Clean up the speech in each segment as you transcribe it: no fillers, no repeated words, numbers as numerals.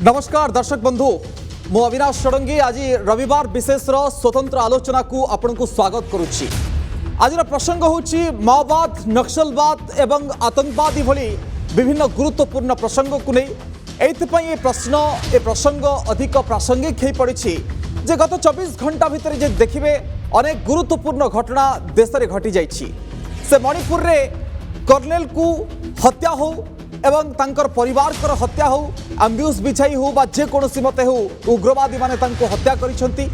नमस्कार दर्शक बंधु मु अविनाश षडंगी आज रविवार विशेष स्वतंत्र आलोचना को आपन को स्वागत करुच्ची। आज प्रसंग होची माओवाद नक्सलवाद एवं आतंकवादी भली विभिन्न गुरुत्वपूर्ण प्रसंग को नहीं ये प्रसंग अधिक प्रासंगिक हो पड़ी जे गत 24 घंटा भितर जे देखिए अनेक गुरुत्वपूर्ण घटना देश में घटी जाइए। से मणिपुर रे कर्नेल को हत्या हो एवं तांकर परिवार कर हत्या हो आम्ब्यूस बिछाई हो बा जेकोसी मते हो उग्रवादी माने तांको हत्या करिसेंती।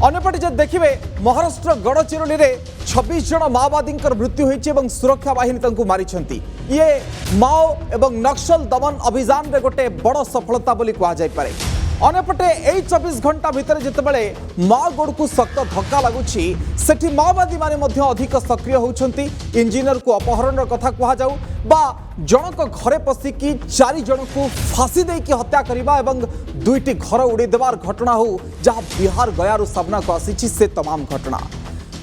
अन्यपटे जे देखिए महाराष्ट्र गड़चिरोली रे 26 जन माओवादी मृत्यु होइछि एवं सुरक्षा बाहिनी तांको मारिसेंती। ये माओ एवं नक्सल दमन अभियान रे गोटे बड़ सफलता बोली कहा जाय पारे। अन्यपटे यही 24 घंटा भितर जितेबाला माओ गोड़ को शक्त धक्का लगुच सेठी माओवादी माने मध्य अधिक सक्रिय होउछंती। इंजीनियर को अपहरण कथा कहा जाऊ बा जनक घरे पशिकी 4 जन को फांसी देकी हत्या करबा एवं 2टी घर उड़ी देवार घटना हो जहाँ बिहार गयारू सामना को आसी से तमाम घटना।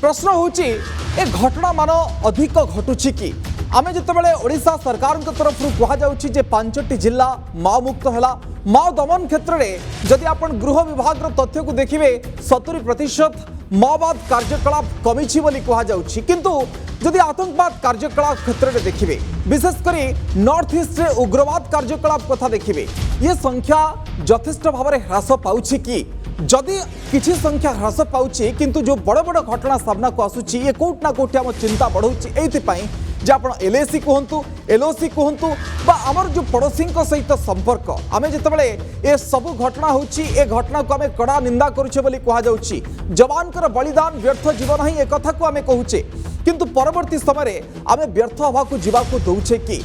प्रश्न होची ए घटना मान अधिक घटुची कि आमे जितेबाला ओडिशा सरकार तरफ कहा जाउची जे 5टी जिला माओ मुक्त हैला। माओ दमन क्षेत्र में जदि आप गृह विभाग तथ्य को देखिए 70% माओवाद कार्यकलाप कमी कहा जाउछि। किंतु जदि आतंकवाद कार्यकलाप क्षेत्र में देखिए विशेषकर नॉर्थ ईस्ट रे उग्रवाद कार्यकलाप कथा देखिए ये संख्या यथेष्ट भाव में ह्रास पाउछि कि जदि किछि संख्या ह्रास पाउछि किंतु जो बड़ बड़ घटना सामना को आसुछि ये कोट ना कोठी आम चिंता बढ़ौछि। एइथिपाई जे आपण एलएसी कहतु एलओसी कहतु बा आमर जो पड़ोसी सहित संपर्क आमे जितेबाला ए सबु घटना होची ए घटना को आमे कड़ा निंदा करुछे बोली कहा जाउछि। जवानकर बलिदान व्यर्थ जीवन ही एक कथा को आमे कहूचे किंतु परवर्ती समय आमे व्यर्थ हवा को जीवा को दउछे कि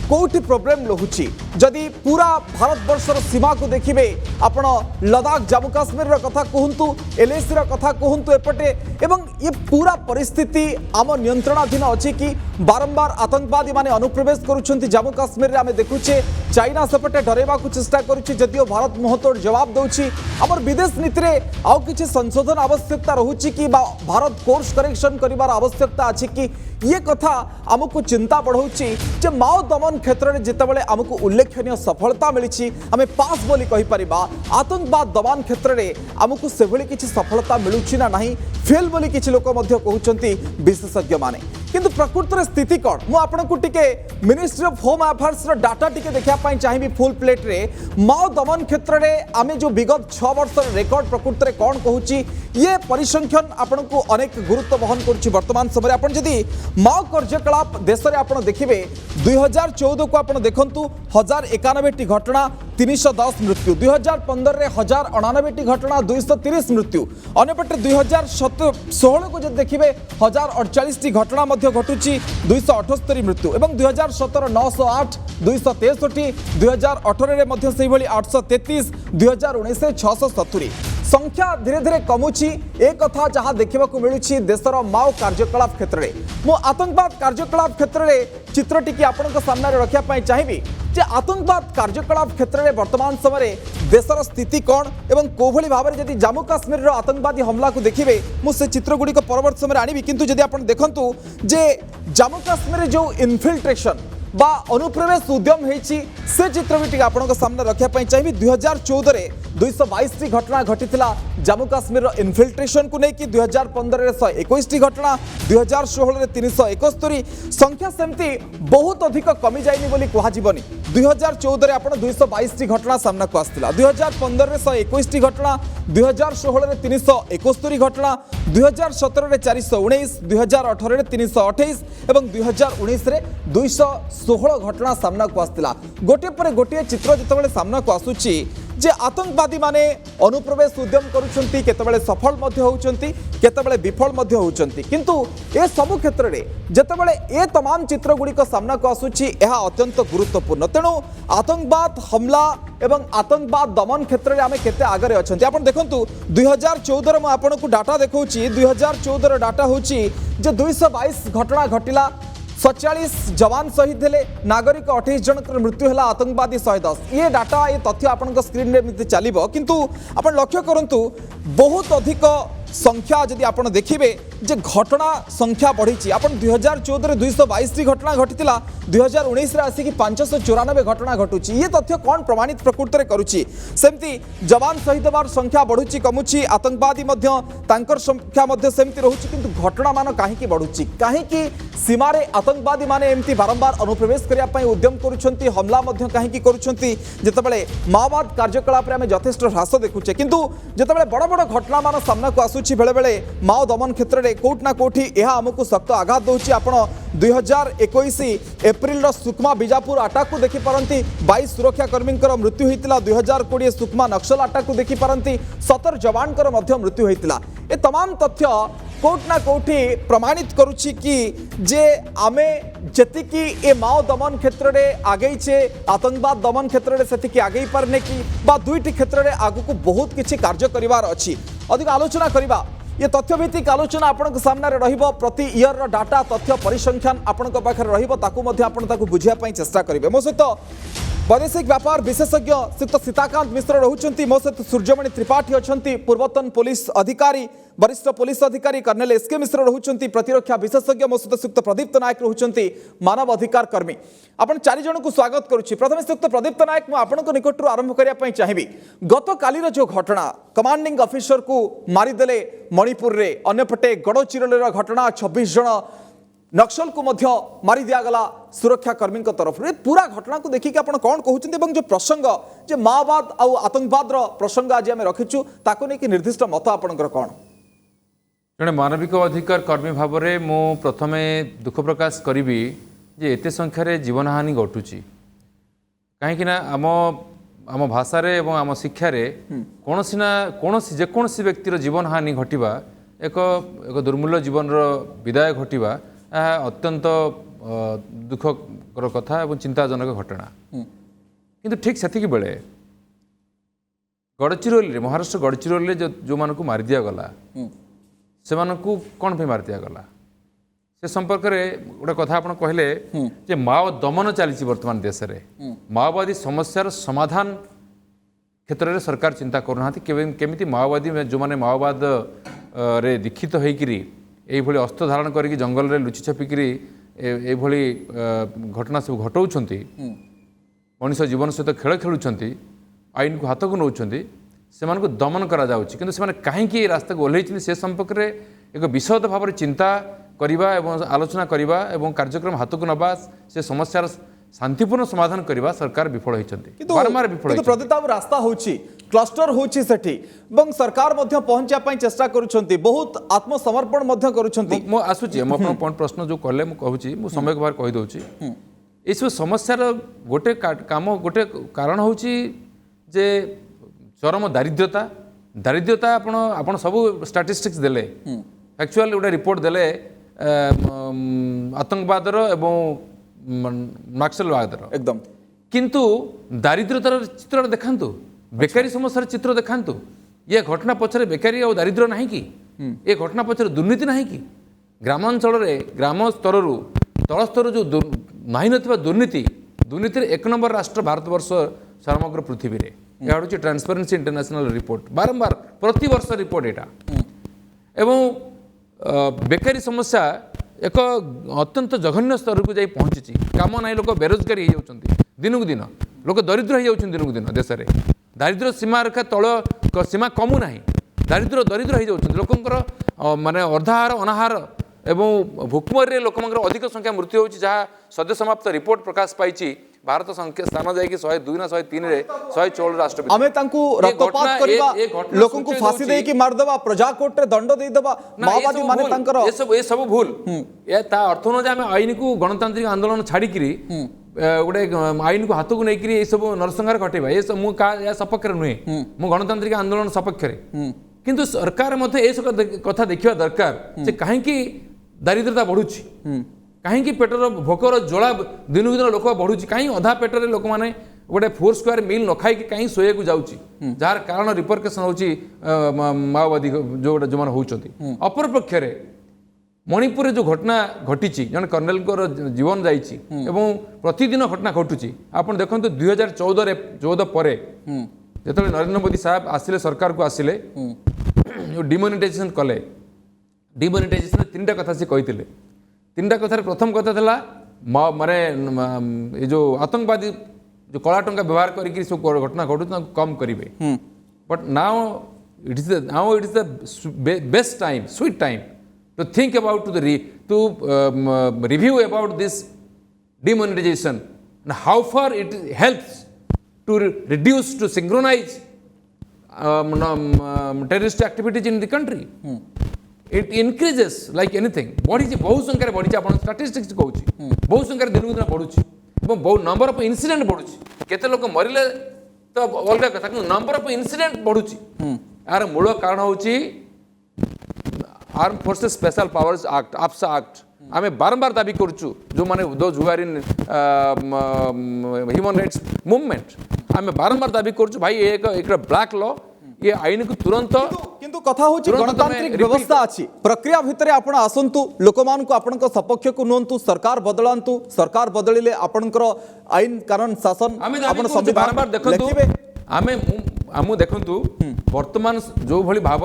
कोठी प्रॉब्लम रहुछि। जदि पूरा भारतवर्षर सीमा को देखिए आपण लद्दाख जम्मू काश्मीर कथा कहतु एलएसी कथा कहतु एपटे एवं ये पूरा परिस्थिति आम नियंत्रणाधीन अच्छी कि बारंबार आतंकवादी माने अनुप्रवेश करुछंती जम्मू काश्मीर रे आमे देखुचे चाइना सेपटे डरेबा को चेष्टा करुछि जदियो भारत मुहतोड़ जवाब दउछि। हमर विदेश नीति रे आउ किछि संशोधन आवश्यकता रहुछि कि भारत कोर्स करेक्शन करिवार आवश्यकता अछि कि ये कथा आमको चिंता बढ़ाऊँगी जे माओ दमन क्षेत्र में जितेबाला आमको उल्लेखनीय सफलता मिली आम पास बोली कहि परिबा। आतंकवाद दमन क्षेत्र में आमको से भली किछि सफलता मिलुछि ना नहीं फेल बोली किछि लोक मध्य कहउछंती विशेषज्ञ माने। किंतु प्रकृत स्थिति कौन मु आपनको टिके ministry of home affairs data टिके देखा चाहिए फुल प्लेट रे माओ दमन क्षेत्र में आम जो विगत 6 वर्ष रेकर्ड प्रकृत में कौन कहूँ ये परिसंख्यान आपको अनेक गुरुत्व बहन करुच्ची। वर्तमान समय आपन जदि माओ कार्यकलाप देश में आपन देखिए 2014 को आपन देखंतु 1091टी घटना 310 मृत्यु 2015 रे 1099टी घटना 230 मृत्यु अन्यपटे 2016 को जब देखिए 1048टी घटना घटुची 278 मृत्यु एवं 2017 908 263 2018 में से 833 2019 670 संख्या धीरे धीरे कमुची। एक कथा जहाँ देखा मिलूँ देशर माओ कार्यकलाप क्षेत्र में मु आतंकवाद कार्यकलाप क्षेत्र में चित्र टी आपण सामने रखापी चाहिए जे आतंकवाद कार्यकलाप क्षेत्र में वर्तमान समय देशर स्थिति कौन एवं कोभली भाव में जदि जम्मू काश्मीर आतंकवादी हमला को देखिए मुझे चित्र गुड़िक परवर्त समय आनी किंतु जदि आप देखु जे जम्मू काश्मीर जो इनफिल्ट्रेशन बा अनुप्रवेश उद्यम होती से चित्र भी आपन सामने रखापी चाहिए। 2014 रे 222टी घटना घटी जम्मू काश्मीर इनफिल्ट्रेशन को लेकिन 2015 रे 121टी घटना 2016 रे 371 संख्या सेमती बहुत अधिक कमी जाइनी बोली कहजनी। 2014 रे आपण 222टी घटना सामना को आसला 2015 रे 121टी घटना 2016 रे 371 घटना 2017 रे 419 2018 रे 328 एवं 2019 रे 216 घटना सामना को आसला। गोटे पर गोटे चित्र जितेबाला सामना को आसुची जे आतंकवादी माने अनुप्रवेश उद्यम करुछंती केतेबेले सफल मध्य होउछंती केतेबेले विफल मध्य होउछंती किंतु ए सब क्षेत्र में जेतेबेले ए तमाम चित्र गुड़िक सामना को आसुची यह अत्यंत गुरुत्वपूर्ण। तेणु आतंकवाद हमला एवं आतंकवाद दमन क्षेत्र में आमे केते आगरे अछंती आपण देखंतु 2014 रे म आपनको डाटा देखौची 2014 रे डाटा होची जे 222 घटना घटिला 47 जवान शहीद हेले नागरिक 28 जन मृत्यु है आतंकवादी 110 ये डाटा ये तथ्य आपण स्क्रीन में चलो किंतु आप लक्ष्य करंतु बहुत अधिक संख्या जदि आपण देखिबे जे घटना संख्या बढ़ी आपण 2014 रे 222 घटना घटितिला 2019 रे आसी कि 594 घटना घटुची ये तथ्य कौन प्रमाणित प्रकृति रे करूची सेमती जवान शहीद बार संख्या बढ़ुची कमुची आतंकवादी मध्य तांकर संख्या मध्य सेमती रहूची किंतु घटना मान काहे की बढ़ुची काहे की सीमा रे आतंकवादी माने एमती बारंबार अनुप्रवेश करिया पई उद्यम करूछंती हमला मध्य काहे की करूछंती जेतेबेले माओवाद कार्यकलाप रे हमें यथेष्ट ह्रास देखुचे किंतु जेतेबेले बड़ बड़ घटना मान सामना को आसुची बेले बेले माओ दमन क्षेत्र रे कोट ना कोठी यह आमको सख्त आघात दौची आपण 2021 एप्रिल सुकमा बीजापुर अटैक को देखि पारंती 22 सुरक्षाकर्मी मृत्यु होता 2020 सुकमा नक्सल अटैक को देखि पारंती 17 जवान मध्य मृत्यु होता ए तमाम तथ्य कोट ना कोठी प्रमाणित करुछि कि जे आमे जतिकी ए माओ दमन क्षेत्र रे आगेइछे आतंकवाद दमन क्षेत्र रे सेतिकी आगेइ पारने की बा दुईटी क्षेत्र रे आगु को बहुत किछि कार्य करिवार अछि अधिक आलोचना करिबा ये तथ्यभित्तिक आलोचना आपन सामने रहिबो प्रति ईयर रो डाटा तथ्य परिसंख्यान आपन पाखे रहिबो ताकू मध्ये आपन ताकू बुझिया पई चेष्टा करिवे मो सहित वैदेशिक व्यापार विशेषज्ञ श्रीयुक्त सीताकांत मिश्र रहुचंती मो सहित सूर्यमणि त्रिपाठी अछंती पूर्वतन पुलिस अधिकारी वरिष्ठ पुलिस अधिकारी कर्नेल एसके मिश्र रहुचंती प्रतिरक्षा विशेषज्ञ मो सहित श्रीयुक्त प्रदीप्त नायक रहुचंती मानव अधिकार कर्मी आपण चारि जन को स्वागत करूछि प्रथमे श्रीयुक्त प्रदीप्त नायक मु आपनक निकटरू आरंभ करिया पई चाहिबी गत कालीर जो घटना कमांडिंग ऑफिसर को मारिदेले मणिपुर रे अन्यपटे गडचिरोलीर घटना 26 जन नक्सल को मध्य मारी दिया गला सुरक्षा कर्मी तरफ पूरा घटना को देखिए आप कौन कहते जो प्रसंग जे माओवाद आउ आतंकवाद प्रसंग आज आम रखीचु ताको नहीं निर्दिष्ट मत आपंकर कौन जड़े मानविक अधिकार कर्मी भाव में मु प्रथमे दुख प्रकाश करी जे एते संख्यार जीवन हानि घटुची कहीं आम आम भाषा आम शिक्षार कौन ना कौन जेकोसी व्यक्तिर जीवन हानि घटवा एक दुर्मूल्य जीवन विदाय घटवा अत्यंत दुखकर कथा और चिंताजनक घटना किंतु ठीक से बेले गडचिरोली महाराष्ट्र गडचिरोली जो मानक मारी दिया गला से मानकू कौन पे मारी दिया गला से संपर्क में गोटे कथा आप कहले जे माओ दमन चली वर्तमान देश में माओवादी समस्यार समाधान क्षेत्र में सरकार चिंता करना केमिति माओवादी जो माने माओवाद रे दीक्षित होइकिरी एभली अस्त्र धारण करके जंगल रे लुचि छपिकी एभली घटना सब घटाऊँच मनुष्य जीवन सहित खेल खेलुंट आईन को हाथ को नौ से दमन करा किंतु से कहीं रास्ता को ओह्लैं से संपर्क में एक विशद भाव चिंता करवा एवं आलोचना करवा एवं कार्यक्रम हाथ को नवा से समस्यार शांतिपूर्ण समाधान करवा सरकार विफल होती बारंबार विफल प्रदीप रास्ता होची क्लस्टर होची सेठी एवं सरकार मध्य पहुंचा पई चेष्टा करूछंती बहुत आत्मसमर्पण मध्य करूछंती मो आसुची हम अपन पॉइंट प्रश्न जो कहले मु कहूची मु समय के बार कहि दोची ए सब समस्यार गोटे काम गोटे कारण होची जे चरम दारिद्र्यता दारिद्र्यता आपण सब स्टैटिस्टिक्स देले एक्चुअल गोटे रिपोर्ट देले आतंकवादर एवं नक्सलवादर एकदम किंतु दारिद्र्यतार चित्र देखांतु बेकारी समस्यार चित्र देखांतु ये घटना पछरे बेकारी और दारिद्र्य नहीं कि ये घटना पछरे दुर्नीति नहीं कि ग्रामांचल ग्राम स्तर तल स्तर जो नहीं नथिबा दुर्नीति दुर्नीति एक नंबर राष्ट्र भारतवर्ष समग्र पृथ्वी रे यह हूँ ट्रांसपेरेंसी इंटरनेशनल रिपोर्ट बारंबार प्रति वर्ष रिपोर्ट यहाँ एवं बेकारी समस्या एक अत्यंत जघन्य स्तर को जाई पहुँची काम ना लोक बेरोजगारी हो दिन को दिन लोक दरिद्र हो दिन को दिन देश में दारिद्र्य सीमा रेखा तल सीमा कमु ना दारिद्र्य दरिद्र हो लोकंर माने अर्धाहार अनाहार एवं भूखमरी लोक अधिक संख्या मृत्यु होची जहाँ सद्य समाप्त रिपोर्ट प्रकाश पाई भारत संख्या स्थान जाइए 102 ना 103 रे 116 राष्ट्रपति आमे तांकू रक्तपात करबा लोकन को फांसी दे कि मार देबा प्रजा कोर्ट रे दंड दे देबा माओवादी माने तांकर ये सब भूल ये ता अर्थ न जे आमे आईन को गणतांत्रिक आंदोलन छाड़ी किरी गोटे आईन को हाथ को नहीं ये सब नरसंहार घटेबा ये सब मु या सपक्ष नुहे मु गणतांत्रिक आंदोलन सपक्ष रे किंतु सरकार मते ए कथा देखिबा दरकार जे काहे कि दारिद्रता बढ़ुची कहीं पेटर भोकर ज्वाला दिन को दिन लोक बढ़ुची कहीं अधा पेटर लोक मैंने गोटे 4 स्क्वायर मील न खाई कहीं शोया को जाऊँगी जार कारण रिपरकेसन होची माओवादी जो मैंने होती अपर पक्षरे मणिपुर जो घटना घटी जन कर्नेल जीवन जाइए प्रतिदिन घटना घटुची आप देखो 2014 पर जो नरेंद्र मोदी साहब आसिले सरकार को आसिले जो डिमोनेटाइजेशन कले डिमोनेटाइजेशन तीन कथा से कहते तीन कथार प्रथम कथा था माने ये जो आतंकवादी जो कला टंका व्यवहार करके सब घटना घटू कम करेंगे but now it is the best time sweet time to think about to review about this demonetization and how far it helps to reduce to synchronize terrorist activities in the country. It increases like anything. Body बहुत संख्या बढ़ी आपण statistics कहूची बहुत संख्या दिन दिन बढ़ुची এবং बहुत नंबर ऑफ इंसिडेंट बढ़ुची केते लोक मरिले तो अलग कथा कि नंबर ऑफ इंसिडेंट बढ़ुची यार मूल कारण होची arm forces special powers act AFSPA act आमे बारंबार दाबी करूँ जो माने those who are in human rights movement आमे बारंबार दाबी करूँ भाई एक ब्लैक लॉ ये आईन को तुरंत किंतु कथा होची गणतांत्रिक व्यवस्था अछि प्रक्रिया भितरे आपण आसंतु लोकमान को आपनक सपक्ष को नोंतु सरकार बदलांतु सरकार बदलिले आपनकर आईन कानून शासन आपण संविधान बारंबार देखंतु आमे देखंतु वर्तमान जो भली भाव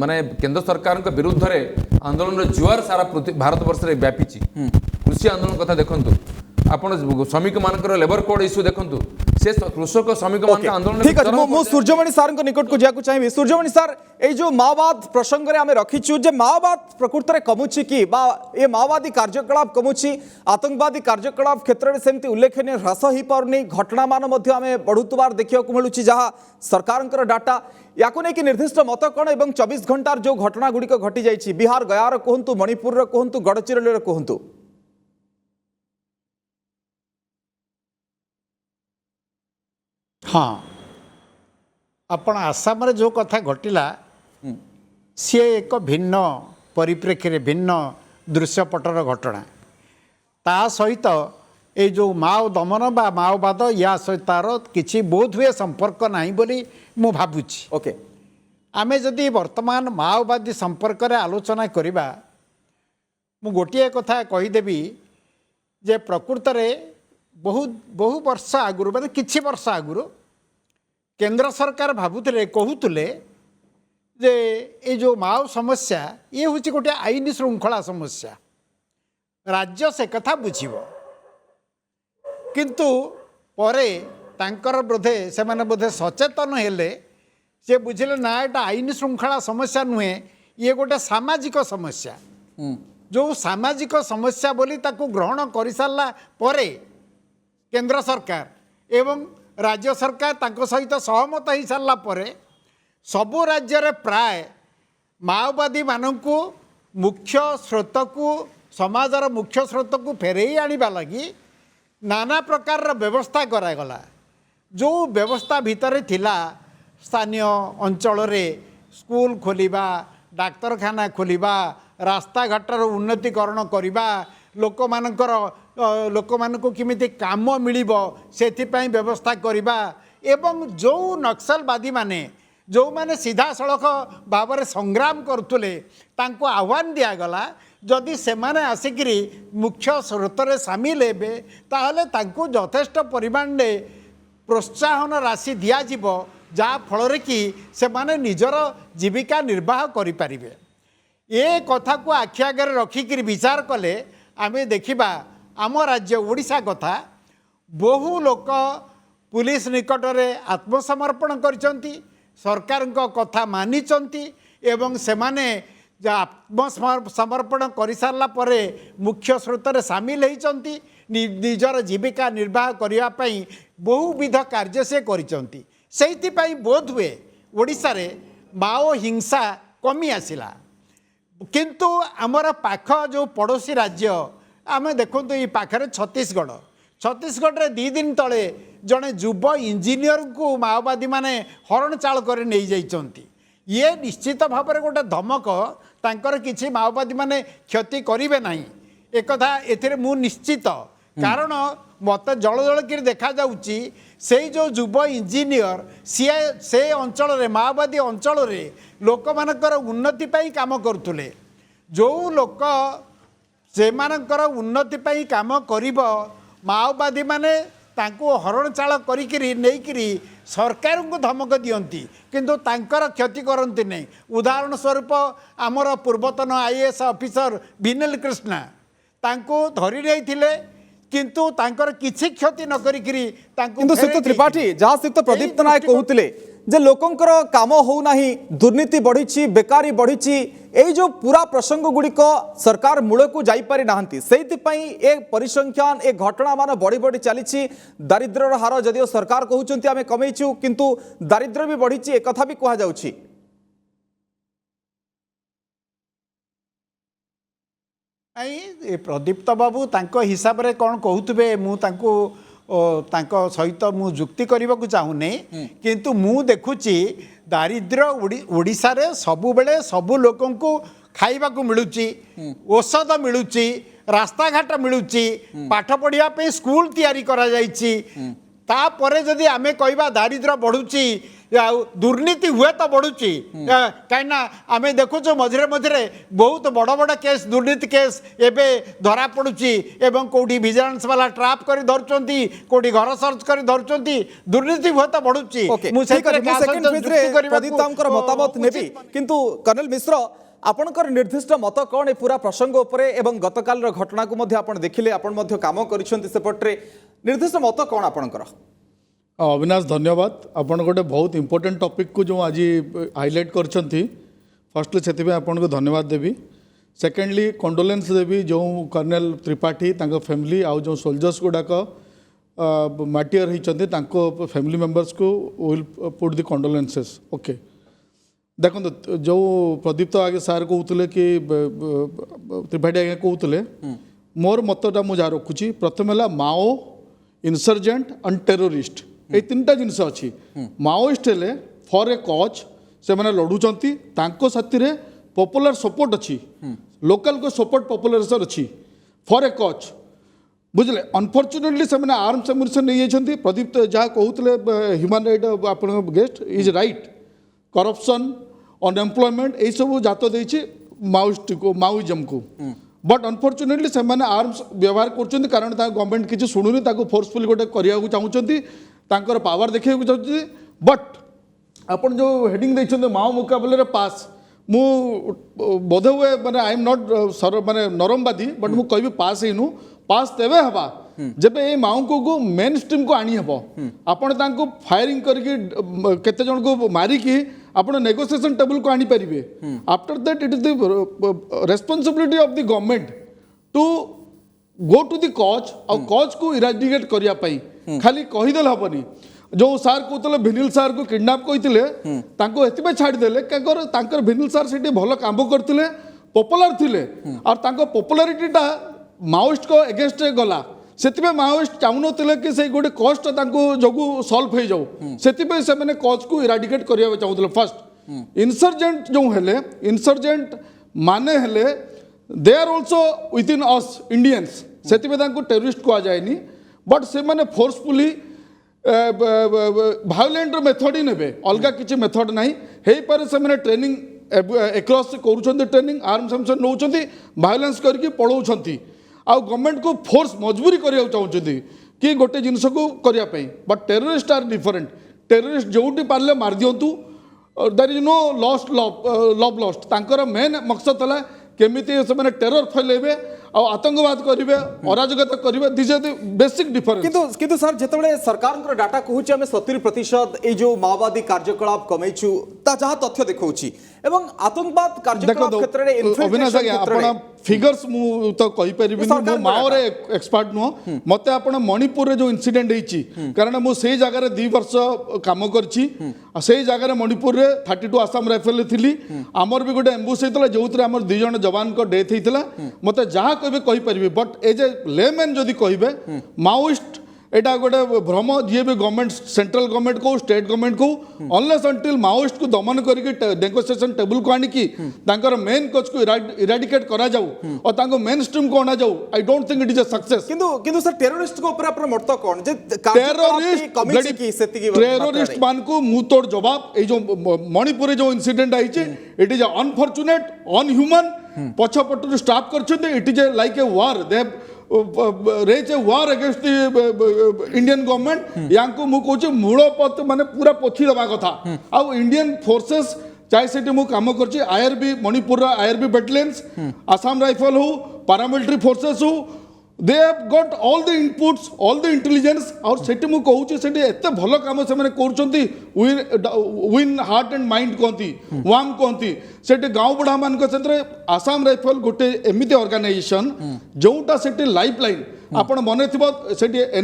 माने केंद्र सरकार विरुद्ध रे आंदोलन जुआर सारा भारत वर्ष रे व्यापी कृषि आंदोलन कथा देखंतु आपण श्रमिक मानकर लेबर कोड इश्यू देखंतु से कृषक श्रमिक मान आंदोलन ठीक है मो सूर्यमणि सार निकट को जाकु चाहिए सूर्यमणि सार ए जो माओवाद प्रसंग रे आमे रखिछु जे माओवाद प्रकृत रे कमुछि कि बा ए माओवादी कार्यकलाप कमुछि आतंकवादी कार्यकलाप क्षेत्र में सेमती उल्लेखनीय ह्रास ही पारनी घटना मान मध्य आमे बढ़ुतबार देखिया को मिलुछि जहा सरकारंकर डाटा याकु नै कि निर्दिष्ट मत कोन एवं 24 घंटार जो घटना गुड़िक घटी जाइछि बिहार गयार कहंतु मणिपुर रे कहंतु गडचिरोली रे कहंतु हाँ आपण आसाम रे जो कथा घटिला सी एक भिन्न परिप्रेक्षी भिन्न दृश्यपटर घटना ता सहित ये जो माओ दमन बा माओवाद या सहित तार किसी बोध हुए संपर्क नहीं बोली मु भावुची ओके आमे जदि वर्तमान माओवादी संपर्क रे आलोचना करिबा मु गोटिए कथा कहीदेवी जे प्रकृत रे बहु वर्ष आगुरु माने किछि वर्ष आगुरु केंद्र सरकार भाबुथिले कहूथिले जे ये जो माओ समस्या ये हूँ गोटे आईन श्रृंखला समस्या राज्य से कथा बुझिबो किंतु परे तांकर बोधे से माने बोधे सचेतन हेले से बुझिले ना एटा आईन श्रृंखला समस्या नुहे ये गोटे सामाजिक समस्या जो सामाजिक समस्या बोली ताकू ग्रहण कर सारा परे केंद्र सरकार एवं राज्य सरकार तांको सहित सहमत हो सारा परे सबु राज्य रे प्राय माओवादी मानकू मुख्य स्रोत को समाजर मुख्य स्रोत को फेरई आनिबा लगी नाना प्रकार व्यवस्था करागला जो व्यवस्था भितर थिला स्थानीय अंचल रे स्कूल खोलिबा डाक्तरखाना खोलिबा रास्ता घाटर उन्नतीकरण करवा लोक मानक किमिति काम मिलिबो सेथिपाई व्यवस्था करवा एवं जो नक्सलवादी माने जो माने सीधा सड़क भाव में संग्राम करुले तांको आह्वान दिगला जदि से माने आसिकी मुख्य स्रोत में सामिल हेबे ताहले तांको यथेष्ट परिमाण में प्रोत्साहन राशि दिज्व जहाँ फल कि से माने निजर जीविका निर्वाह करें ये कथा को आखि आगे रखिक विचार कले आमे देखिबा आम राज्य ओडिशा कथा बहु लोक पुलिस निकट में आत्मसमर्पण करचंती सरकार कथा मानिचंती एवं से माने आत्मसमर्पण कर सारा परे मुख्य स्रोत में सामिल होती निजर जीविका निर्वाह करने बहुविध कार्य से करिचंती सेइथिपाई बोध हुए ओडिशा रे माओ हिंसा कमी आसिला किंतु आमर पाख जो पड़ोसी राज्य आम देखु ये पाखे छत्तीसगढ़ रे 2 दिन तले जड़े युव इंजीनियर को माओवादी माने हरण चाल कर नहीं जाइचंती ये निश्चित भाव में गोटे धमक तांकर किछि माओवादी माने क्षति करिवे नहीं एक कथा एथिरे मु निश्चित कारण मत जल जल कि देखा जाउची से जो युव इंजीनियर से अंचल रे माओवादी अंचल रे लोक मानकर उन्नति पाई काम करथुले जो लोक से मानकर उन्नति पाई काम करिबो माओवादी माने तांको हरण चाल करिकिरी नेइकिरी सरकार को धमक दियंती किंतु तांकर क्षति करती नहीं। उदाहरण स्वरूप आमर पूर्वतन आईएएस ऑफिसर विनल कृष्णा तांको धरी नहीं किंतु तांकर किछि क्षति न करिकिरी तांको किंतु श्रीयुक्त त्रिपाठी जहाँ श्रीयुक्त प्रदीप्त नायक कहते जे लोकंकर काम हो नाही, दुर्नीति बढ़ी, बेकारी बढ़ी, एई जो पूरा प्रसंग गुड़िक सरकार मूल को जापारी नाहंती, सेइथिपई ए परिसंख्यान ए घटना मान बढ़ी बढ़ी चली। दारिद्र्यर हार जदिओ सरकार कहउचंती आमे कमेइछु किंतु दारिद्र्य भी बढ़ी ए कथा भी कहा जाउछि। प्रदीप्त बाबू तांको हिसाब रे कौन कहूतबे मु तांको तांको सहित मु जुक्ति करने को चाहूनी किंतु मु देखुची दारिद्र्य ओडिशा रे सबु बेले सबु लोकन को खाइबा को मिलुची, औषध मिलुची, रास्ता घाट मिलुची, पाठ पढ़िया पे स्कूल तैयारी करा जाइची। तापरे जदि आमे कहबा दारिद्र्य बढ़ुची दुर्नीति हुए तो बढ़ुची कहीं आमे देखुचु मझे मझे बहुत बड़ बड़ केस दुर्नीति केस एबे धरा पड़ुची एवं कोठी विजिलेंस वाला ट्रैप कर धरचंती, कोठी घर सर्च कर धरचंती, दुर्नीति हुए तो बढ़ुची। मतामत नेबी किंतु कर्नल मिश्र आपणकर निर्दिष्ट मत कौन ए पूरा प्रसंग उपरे एवं गतकाल घटना को मध्य आपण देखिले, आपण मध्य काम करिसंती सेपट्रे निर्दिष्ट मत कौन आपणकर? अविनाश धन्यवाद। आपण गोटे बहुत इंपोर्टेंट टॉपिक को जो आज हाईलाइट करछंती फर्स्टली से आपन को धन्यवाद देवी। सेकेंडली कंडोलेंस देवी जो कर्नल त्रिपाठी तांको फैमिली आउ जो सोल्जर्स गुड़ाक माटियर होती तांको फैमिली मेंबर्स को will put the condolences. Okay देखो जो प्रदीप्त आगे सार कहते कि त्रिपाठी आगे कहते मोर मतटा मुझे रखुची प्रथम है माओ, इनसर्जेंट एंड टेरोरिस्ट ये तीनटा जिनस अच्छी। माओइस्ट हेले फॉर ए कॉज से मैंने लड़ुचंती तांको साथी रे पॉपुलर सपोर्ट अच्छी, लोकल को सपोर्ट पॉपुलर अच्छी फॉर ए कॉज बुझले। अनफॉर्चुनेटली से मैंने आर्म्स एम्युनिशन नहीं जाइछंती। प्रदीप जहाँ कहते ह्यूमन राइट आपण guest is right, corruption unemployment यही सब जात देछि माओइस्ट को माओइज्म को। बट अनफॉर्चुनेटली से मैंने आर्म्स व्यवहार कर कारण गवर्नमेंट किसी शुणुनी फोर्सफुली गोटे करने चाहूँगी तांकर पावर देखा चाहते। बट आपन जो हेडिंग देखते माओ मुकाबले पास मु बोध हुए मैंने आई एम नॉट माने नरमवादी बट मु कह पास ही पास तेवे हवा जब ये माओ को मेन स्ट्रीम को आनी हेबो। आपन तांको फायरिंग करके केते जन को मारिकी आपन नेगोशिएशन टेबल को आनी परिबे। After that it is the responsibility of the government to go to the cause और कॉज को इराडिकेट करिया पई खाली कहीदेल हेबनी। जो सार कहते भिनिल सार को किडनैप करते छाड़देले भिनिल सार से भल काम करते पॉपुलर थिले और पॉपुलारिटीटा माओइस्ट को एगेंस्ट गला से माओइस्ट चाहून कि से गोटे कस्ट जो सल्व हो जाऊ से मैंने कज को इराडिकेट करने चाहूले। फर्स्ट इनसर्जेंट जो हेले इनसर्जेंट माने हेले they are also within us Indians से टेररिस्ट कह जाए बट से मैंने फोर्सफुली भायोलेंट मेथड ही ने अलग किसी मेथड ना हो पारे से मैंने ट्रेनिंग एक्रॉस कर ट्रेनिंग आर्म्स एम्स नौ भायोलेंस करके पढ़ाऊँ आ गवर्नमेंट को फोर्स मजबूरी करने चाहते कि गोटे जिनस को करने। But terrorist are different. Terrorist जोटी पारे मार दिंतु there is no lost love lost तांकर मेन मकसद है केमिति से टेरर फैलेबे और आतंकवाद करेंगे अराजकता करेंगे this is the basic difference. किंतु सर जिते सरकार डाटा कहूँ आम 70% ये जो माओवादी कार्यकलाप कमेचु जहाँ तथ्य देखा एवं आतंकवाद कार्यकलाप क्षेत्र में अविनाश आज्ञा फिगर्स मु तो कहि परिबिनी मो माओ रे एक्सपर्ट नो मते आपण मणिपुर रे जो इंसिडेंट हेची कारण मु सेही जगह रे 2 वर्ष काम करची सेही जगह रे मणिपुर रे 32 आसाम राइफल थिली हमर भी गोटे एम्बुश हेतला जोतरे हमर 2 जण जवान को डेथ हेतला मते जहाँ कहबे कहि परिबे। बट एज ए लेमैन जदि कहबे माओइस्ट एटा गोटे भ्रम जी भी गवर्नमेंट सेंट्रल गवर्नमेंट को स्टेट गवर्नमेंट को अनलेस अंटिल माओइस्ट को दमन करके नेगोशिएशन टेबल को आनिकी तांकर मेन कज को इराडिकेट करा जाऊ और तांको मेन स्ट्रीम को आना जाऊ I don't think it is a success. किंतु सर टेररिस्ट को ऊपर अपन मत कोन जे टेररिस्ट मान को मुंह तोड़ जवाब ए जो मणिपुर जो इंसिडेंट आइचे इट इज अनफॉर्चुनेट अनह्यूमन पछपटू स्टाफ करछन it is like a war they raise a war against the Indian government या मु कहूँ मूल पथ माने पूरा पोछी देवा कथा आउ इंडियन फोर्सेस चाहे से कम कर IRB Manipur IRB battalions Assam rifle हो पारामिलिटारी फोर्सेस हो they have got all the inputs all the intelligence और सेठी मु कहूँ से एत भल कम से विन हार्ट एंड माइंड कहती वाम कहती से गाँव बुढ़ा मान आसाम राइफल गोटे एमती ऑर्गेनाइजेशन जोटा से लाइफ लाइन आपण मन थी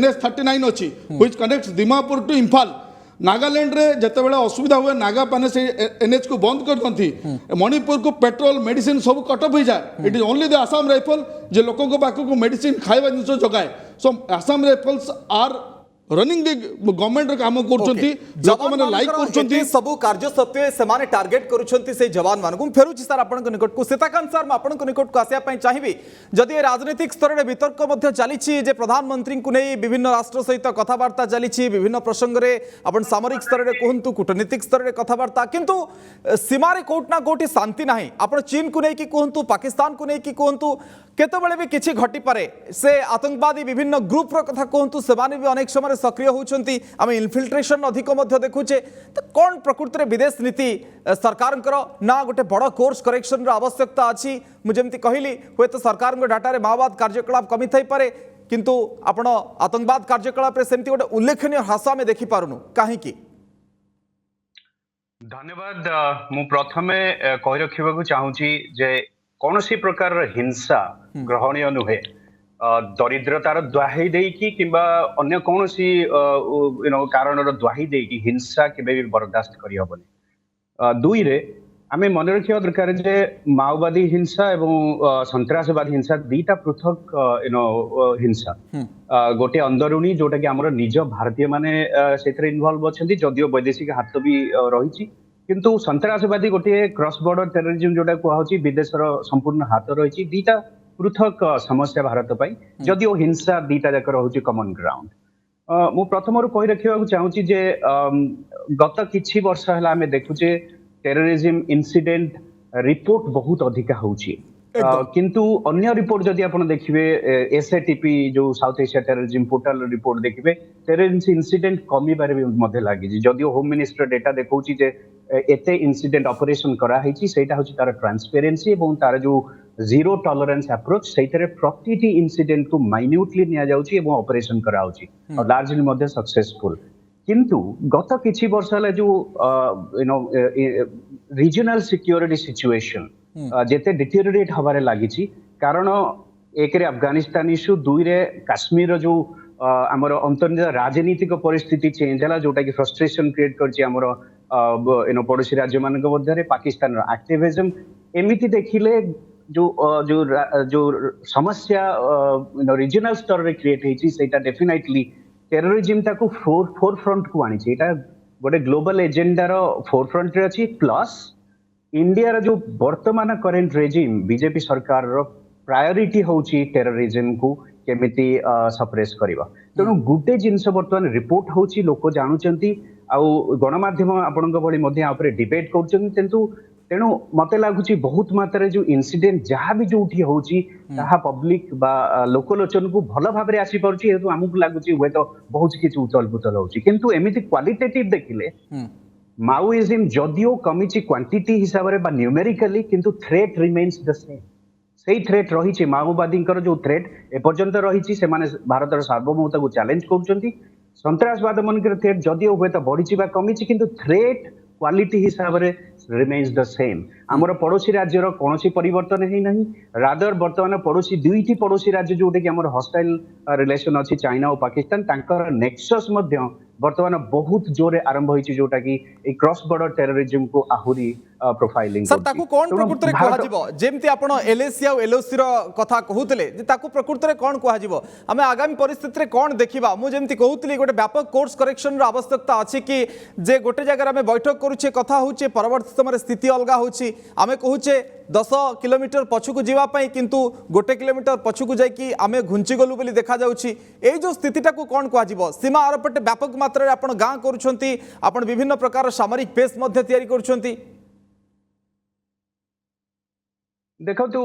NH39 अच्छी which connects Dimapur to Imphal Nagaland रे जिते असुविधा हुए नागा पाने से NH को बंद कर दिखती मणिपुर को पेट्रोल मेडिसिन सब कटअप हो जाए it is only the Assam rifle जे लोकों को पाखक मेडिसिन खाଇବା जिन जगाए so Assam rifles are running the government काम करछंती लोक माने लाइक करछंती सब कार्य सत्वे से टार्गेट करूछंती से जवान मान को फेरुची सर आपन को निकट को सीताकांत सर आपन को निकट को आसिया पई चाहिबी जदि राजनीतिक स्तर रे वितर्क मध्य चलीछि जे प्रधानमंत्री को नै विभिन्न राष्ट्र सहित कथावार्ता चलीछि विभिन्न प्रसंग रे आपन सामरिक स्तर रे कहंतु कूटनीतिक स्तर रे कथावार्ता किंतु सीमा रे कोट ना कोटी शांति नाही आपन चीन को नै कि कहंतु पाकिस्तान को नै कि कहंतु केतबेले भी किछि घटी पारे से आतंकवादी विभिन्न ग्रुप रो कथा कहंतु सेमाने भी अनेक समय सक्रिय होउछंती आमे इन्फिल्ट्रेशन अधिक मध्य देखुचे तो कोन प्रकृति रे विदेश नीति सरकार ना गोटे बड़ कोर्स करेक्शन रो आवश्यकता अछि मु जेमति कहिली होय तो सरकार को डाटा रे माओवाद कार्यकलाप कमी थाई पारे किंतु आपण आतंकवाद कार्यकलाप रे सेमति गोटे उल्लेखनीय ह्रास में देखि पारुनु काहे की धन्यवाद मु प्रथमे कहि रखिबाकू चाहूची जे कौनसी प्रकार हिंसा ग्रहणीय नुहे दरिद्रतार दुहाई देकी किंबा अन्य कौनसी कारण दुहाई देकी हिंसा केबे भी बर्दाश्त करि हबनी दुई रे आमे मन रखिया दरकार जे माओवादी हिंसा एवं सन्त्रासवादी हिंसा दीटा पृथक हिंसा गोटे अंदरुणी जोटा कि हमर निज भारतीय माने सेथरे इन्वॉल्व अछंती जदियो वैदेशिक हाथ भी रहिछि किंतु सन्त्रासवादी गोटे क्रॉस बॉर्डर टेररिज्म जोटा कुहाउछि विदेशर संपूर्ण हाथ रही दीटा पृथक समस्या भारत पाई जदिओ हिंसा दीटा जाक रहुछि कॉमन ग्राउंड मु प्रथम रु कहि रखिबाकू चाहूछि जे गत किछि वर्ष हला हमें देखुचे टेररिज्म इंसिडेंट रिपोर्ट बहुत अधिका होछि किंतु अन्य रिपोर्ट जदि आपण देखिबे SATP जो South Asia terrorism portal report देखिबे टेररिज्म इंसिडेंट कमी बारे भी मध्य लागि जदिओ होम मिनिस्टर डेटा देखौछि जे एते इंसिडेंट ऑपरेशन करा हिची सेटा होछि तार ट्रांसपेरेंसी एवं तार जो जीरो टॉलरेंस अप्रोच सेइतरे प्रतिटी इंसिडेंट को माइन्यूटली निया जाउछि एवं ऑपरेशन करा होछि और लार्जली मध्य सक्सेसफुल किंतु गत किछि वर्ष हला जो रीजनल सिक्योरिटी सिचुएशन जेते डिटेरियोरेट हबारे लागिछि कारण एक रे अफगानिस्तान इश्यू दुई रे काश्मीर जो आमर अंतर्निहित राजनीतिक परिस्थिति चेंज हला जोटा कि फ्रस्ट्रेशन क्रिएट करछि आमर पड़ोसी राज्य मान मध्य पाकिस्तान एक्टिविज्म एमिति देखिले जो समस्या रीजनल स्तर रे क्रिएट होइछि सेटा डेफिनेटली टेररिज्म ताकू फोर फ्रंट को आनी एटा गोटे ग्लोबल एजेंडा रो फोर फ्रंट रे अछि प्लस इंडिया रो जो वर्तमान करेंट रेजिम बीजेपी सरकार रो प्रायोरिटी होउछि टेररिज्म को केमिति सप्रेस करिवा तेणु गुटे जिनस वर्तमान रिपोर्ट होउछि लोक जानुचंती आउ गणमाध्यम आपनक भली मध्ये आपरे डिबेट करचंती किंतु तेणु मते लागुची बहुत मात्रा जो इंसिडेंट जहाँ भी जो होउची ताहा पब्लिक बा लोकलोचन को भल भाव में आसी पारुची हेतु हमकु लागुची हुए तो बहुत किछि उतल पुतल होउची किंतु एमिति क्वालिटेटिव देखिले माओइज्म जदिओ कमिची क्वांटिटी हिसाब रे बा न्यूमेरिकली किंतु थ्रेट रिमेन्स द सेम सेही थ्रेट रहिछि माओवादी जो थ्रेट ए पर्यंत रहिछि से माने भारतर सार्वभौमता को चैलेंज करउचंती सन्त्रासवाद मनकर थ्रेट जदिओ हुए तो बढ़िछि बा कमिछि किंतु थ्रेट क्वालिटी हिसाब रे रिमेन्स द सेम आमर पड़ोसी राज्यर कौनसी परिवर्तन है नहीं रादर वर्तमान पड़ोसी दुईटी पड़ोसी राज्य जोटे कि आमर हॉस्टाइल रिलेशन अच्छी चाइना और पाकिस्तान तांकर नेक्सस मध्य वर्तमान बहुत जोरे आरंभ होइछि जोटा कि ए क्रॉस बॉर्डर टेररिज्म को आहुरी प्रोफाइलिंग सर ताकू कोन प्रकृति रे कहआ जिवो जेमति आपण LAC आ LOC रो कथा कहउतले जे ताकू प्रकृति रे कोन कहआ जिवो हमें आगामी परिस्थिति रे कोन देखिबा मु जेमति कहउतली गोटे व्यापक कोर्स करेक्शन रो आवश्यकता अछि कि जे गोटे जगह हमें बैठक करूचे कथा होचे परवर्ती समय स्थिति अलगा होची आमे कहूचे 10 किलोमीटर पछुकू जीवा पई किंतु 1 किलोमीटर पछुकू जाई कि आमे घुंची गलु बोली देखा जाउची एई जो स्थितिटा को कोन कहआ जिवो सीमा आरपटे व्यापक मात्रा रे आपण गां करूछंती आपण विभिन्न प्रकार सामरिक बेस मध्ये तयारी करूछंती देखो तो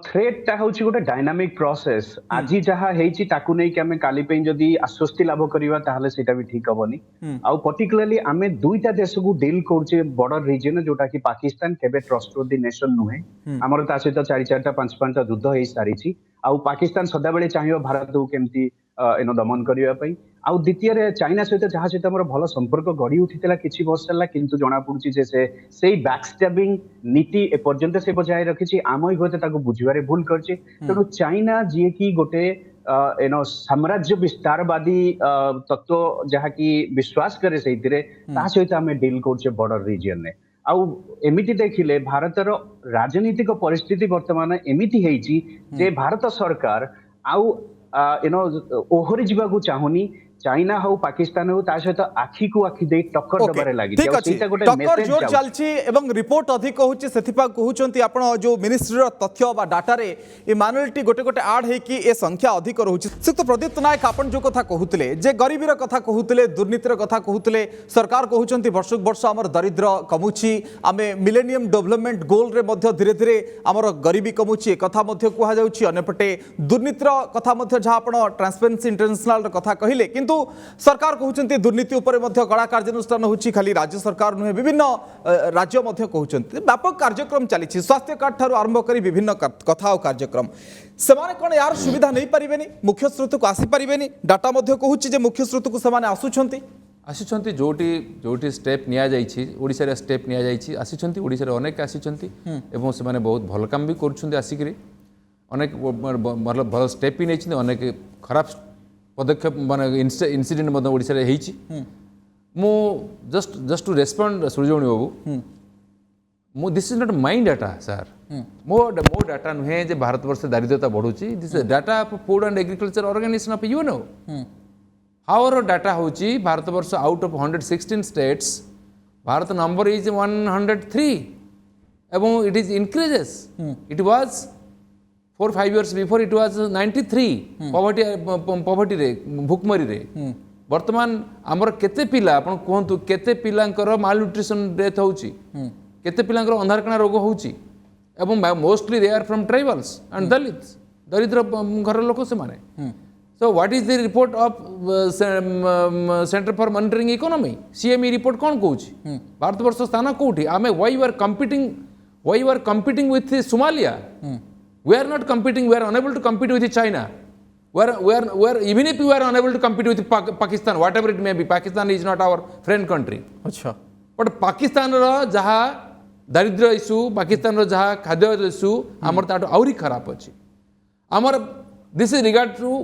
थ्रेट टा होची गोटे डायनामिक प्रोसेस आज जहाँ हेची ताकू नै कि आमे काली पे जदी आश्वस्ति लाभ करिवा ताहले सेटा भी ठीक हबनी आउ पर्टिकुलरली आमे दुईटा देश को डील करछे बॉर्डर रीजन जोटा कि पाकिस्तान केबे ट्रस्टवर्दी नेशन नुहे हमर ता सहित 4-4टा 5-5टा युद्ध हेई सारिछि आउ पाकिस्तान सदा बेले चाहियो भारत को केमती दमन करिवा पई आउ द्वितीय रे चाइना सहित जहाँ सहित हमर भलो संपर्क गढ़ी उठितला किछि वर्ष हला किंतु जणा पडुछि जे से बैकस्टैबिंग नीति ए पर्यंत से बजाय रखिछि आमई होते ताको बुझिबारे भूल करछि तेणु चाइना जे कि गोटे साम्राज्य विस्तारवादी तत्व जहाँ की विश्वास करे सेतिरे ता सहित आमे डील करछे बॉर्डर रीजन ने आउ एमिति देखिले भारतर राजनीतिक परिस्थिति वर्तमान एमिति हेछि जे भारत सरकार आउ ओहरी जीवाकू चाहुनी चाइना हो पाकिस्तान हो ता सहित आखी को आखी दे टक्कर दबारे लागि ठीक अछि टक्कर जोर चलछि एवं रिपोर्ट अधिक होछि सेथिपा कहउचंती आपण जो मिनिस्ट्री रो तथ्य बा डाटा रे ए माइनॉरिटी गोटे गोटे ऐड हे कि ए संख्या अधिक रहउछि सिक्त प्रदीप नायक आपण जो कथा कहउतले जे गरीबी रो कथा कहउतले दुर्नीति रो कथा कहउतले सरकार कहउचंती वर्षक वर्ष हमर दरिद्र कमुछि आमे मिलेनियम डेवलपमेंट गोल रे मध्ये धीरे धीरे हमर गरीबी कमुछि ए कथा मध्ये कुहा जाउछि अन्यपटे दुर्नीति रो कथा मध्ये जहा आपण ट्रांसपेरेंसी इंटरनेशनल रो कथा कहिले किंतु सरकार कहउचंती दुर्नीति ऊपर मध्ये कड़ा कार्यानुष्ठान होछि खाली राज्य सरकार नुहे विभिन्न राज्य मध्ये कहउचंती व्यापक कार्यक्रम चली स्वास्थ्य कार्ड ठारू आरंभ करी विभिन्न कथा और कार्यक्रम सेमाने कोन यार सुविधा नहीं पारिबेनी मुख्य स्रोत को आसी पारिबेनी डाटा मध्ये कहउछि जे मुख्य स्रोत को सेमाने आसुछंती जोटी स्टेप निया जाइछि ओडिसा रे स्टेप निया जाइछि आसीछंती ओडिसा रे अनेक आसीछंती एवं सेमाने बहुत भल काम भी करछंती आसिकरी अनेक मतलब भल स्टेप भी नेछि अनेक खराब पदक्षेप मान इनसीडेंट मध्य ओडिसा रे हेछि मु जस्ट टू रेस्पोंड सूर्यवणी बाबू मु this is not my data sir मो डाटा नुहे जे भारत वर्ष दारिद्रता बढ़ुची this data of food and agriculture organisation of UNO हावर डाटा होची भारत वर्ष out of 116 states Bharat number is 103 एवं it is increases it was 4-5 years before it was 93 poverty रे भुखमरी रे वर्तमान आमर केते पिला आपण कहंतु केते पिलांकर माल न्यूट्रिशन डेथ होची केते पिलांकर अंधारकणा रोग होची एवं mostly they are from tribals and Dalits दरिद्र घर लोक से माने so what is the report of centre for monitoring economy CME report कोन कहूची भारत वर्ष स्थान कोठी आमे why you are competing with Somalia We are not competing. We are unable to compete with China. Even if we are unable to compete with Pakistan, whatever it may be, Pakistan is not our friend country. अच्छा. But Pakistan रो जहाँ दारिद्र्य issue, Pakistan रो जहाँ खाद्य issue, आमर ताटो आउरी खराब अछि. आमर this is regard to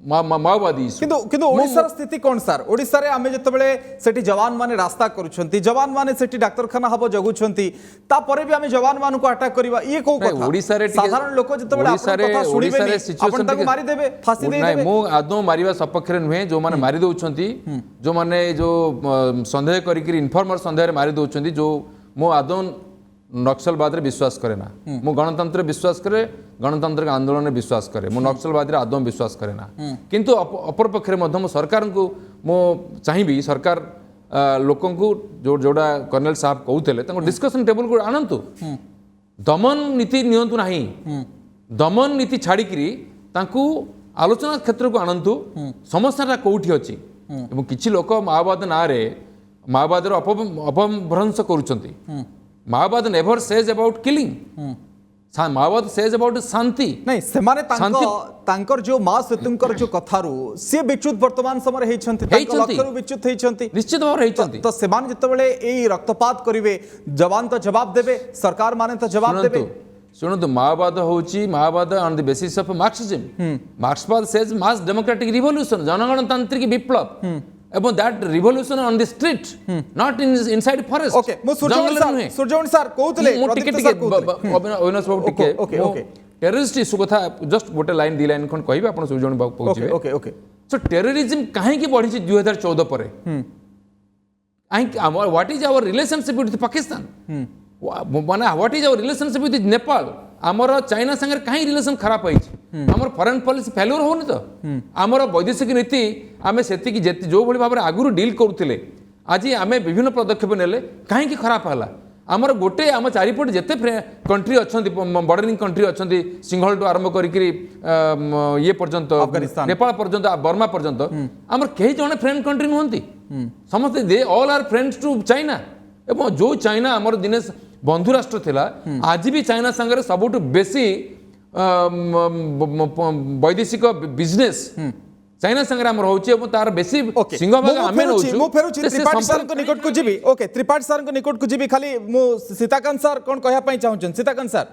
माओवादी किंतु ओडिसा स्थिति कोन सर ओडिसा रे आमे जतबेले सेठी जवान माने रास्ता करूछंती जवान माने सेठी डाक्तरखाना हबो जगुछंती ता परे भी आमे जवान मान को अटैक करबा ये को कथा ओडिसा रे साधारण लोक जतबेले आपन कथा सुनिबेनी आपन ताको मारी देबे फांसी दे देबे मो आदो मारिबा सपक्ष रे नुहे जो माने मारी दउछंती जो माने जो संदेह करी कि इन्फॉर्मर संदेह रे मारी दउछंती जो मो आदो नक्सलवाद रे विश्वास करे ना मु गणतंत्र विश्वास करे गणतंत्र आंदोलन में विश्वास करे मु नक्सलवाद रे आदम विश्वास करे ना किंतु अपर पक्षरे मध्यम सरकार को मु चाहिबी सरकार लोकन को जोड़ा कर्नल साहब कहउतले ताको डिस्कशन टेबल को आनंतु दमन नीति नियंतु नाही दमन नीति छाड़ी करी ताको आलोचना क्षेत्र को आनंतु समस्या कोठी अछि एवं किछि लोक माओवाद ना रे माओवाद रो अपभ्रंश करूछंती माओवाद नेवर सेज अबाउट किलिंग माओवाद सेज अबाउट शांति नहीं सेमाने तांकर जो मां सेतुंकर जो कथारू से विच्युत वर्तमान समय हेछंती तांकर लक्ष्यरू विच्युत हेछंती निश्चित भाव हेछंती तो सेमान जतबेले एई रक्तपात करिवे जवान तो जवाब देबे सरकार माने तो जवाब देबे सुनतु माओवाद होची माओवाद on the basis of Marxism मार्क्सवाद सेज मास डेमोक्रेटिक रिवॉल्यूशन जनगणतांत्रिक विप्लव about that revolution on the street not inside forest okay mo surjawan sir कहउतले अविनाश बाबू टिके टेररिस्ट इशू कथा जस्ट गोटे लाइन दी लाइन कोन कहबे आपण surjawan बाबू कहउछे ओके सो टेररिज्म काहे की बढ़ी 2014 परे what is our relationship with Pakistan माने what is our relationship with Nepal आमर चाइना संगे कहीं रिलेशन खराब होइछि आमर फॉरेन पॉलिसी फेल्योर होनी तो आमर वैदेशिक नीति आमे सेति जो भली भाबरे आगुरु डील करूथिले आज आमे विभिन्न पदक्षेप नेले कहीं की खराब हला आमर गोटे आम चारिपटे जिते कंट्री अच्छा बॉर्डरिंग कंट्री अच्छा सिंहल टू आरंभ करी ये पर्यंत अफगानिस्तान। नेपाल पर्यंत बर्मा पर्यंत आमर कई जने फ्रेंड कंट्री नुहति समस्ते they all are friends to China एवं जो चाइना आमर दिने बंधु राष्ट्र थिला आज भी चाइना संगे सबुठ बेसी वैदेशिक बिजनेस चाइना संगे आमर होची एवं तार बेसी सिंहभाग आमे नउछु मु फेरुची त्रिपाठी सर को निकट को जीबी ओके त्रिपाठी सर को निकट को जीबी खाली मु सीताकांत सर कोन कहया पई चाहूछन सीताकांत सर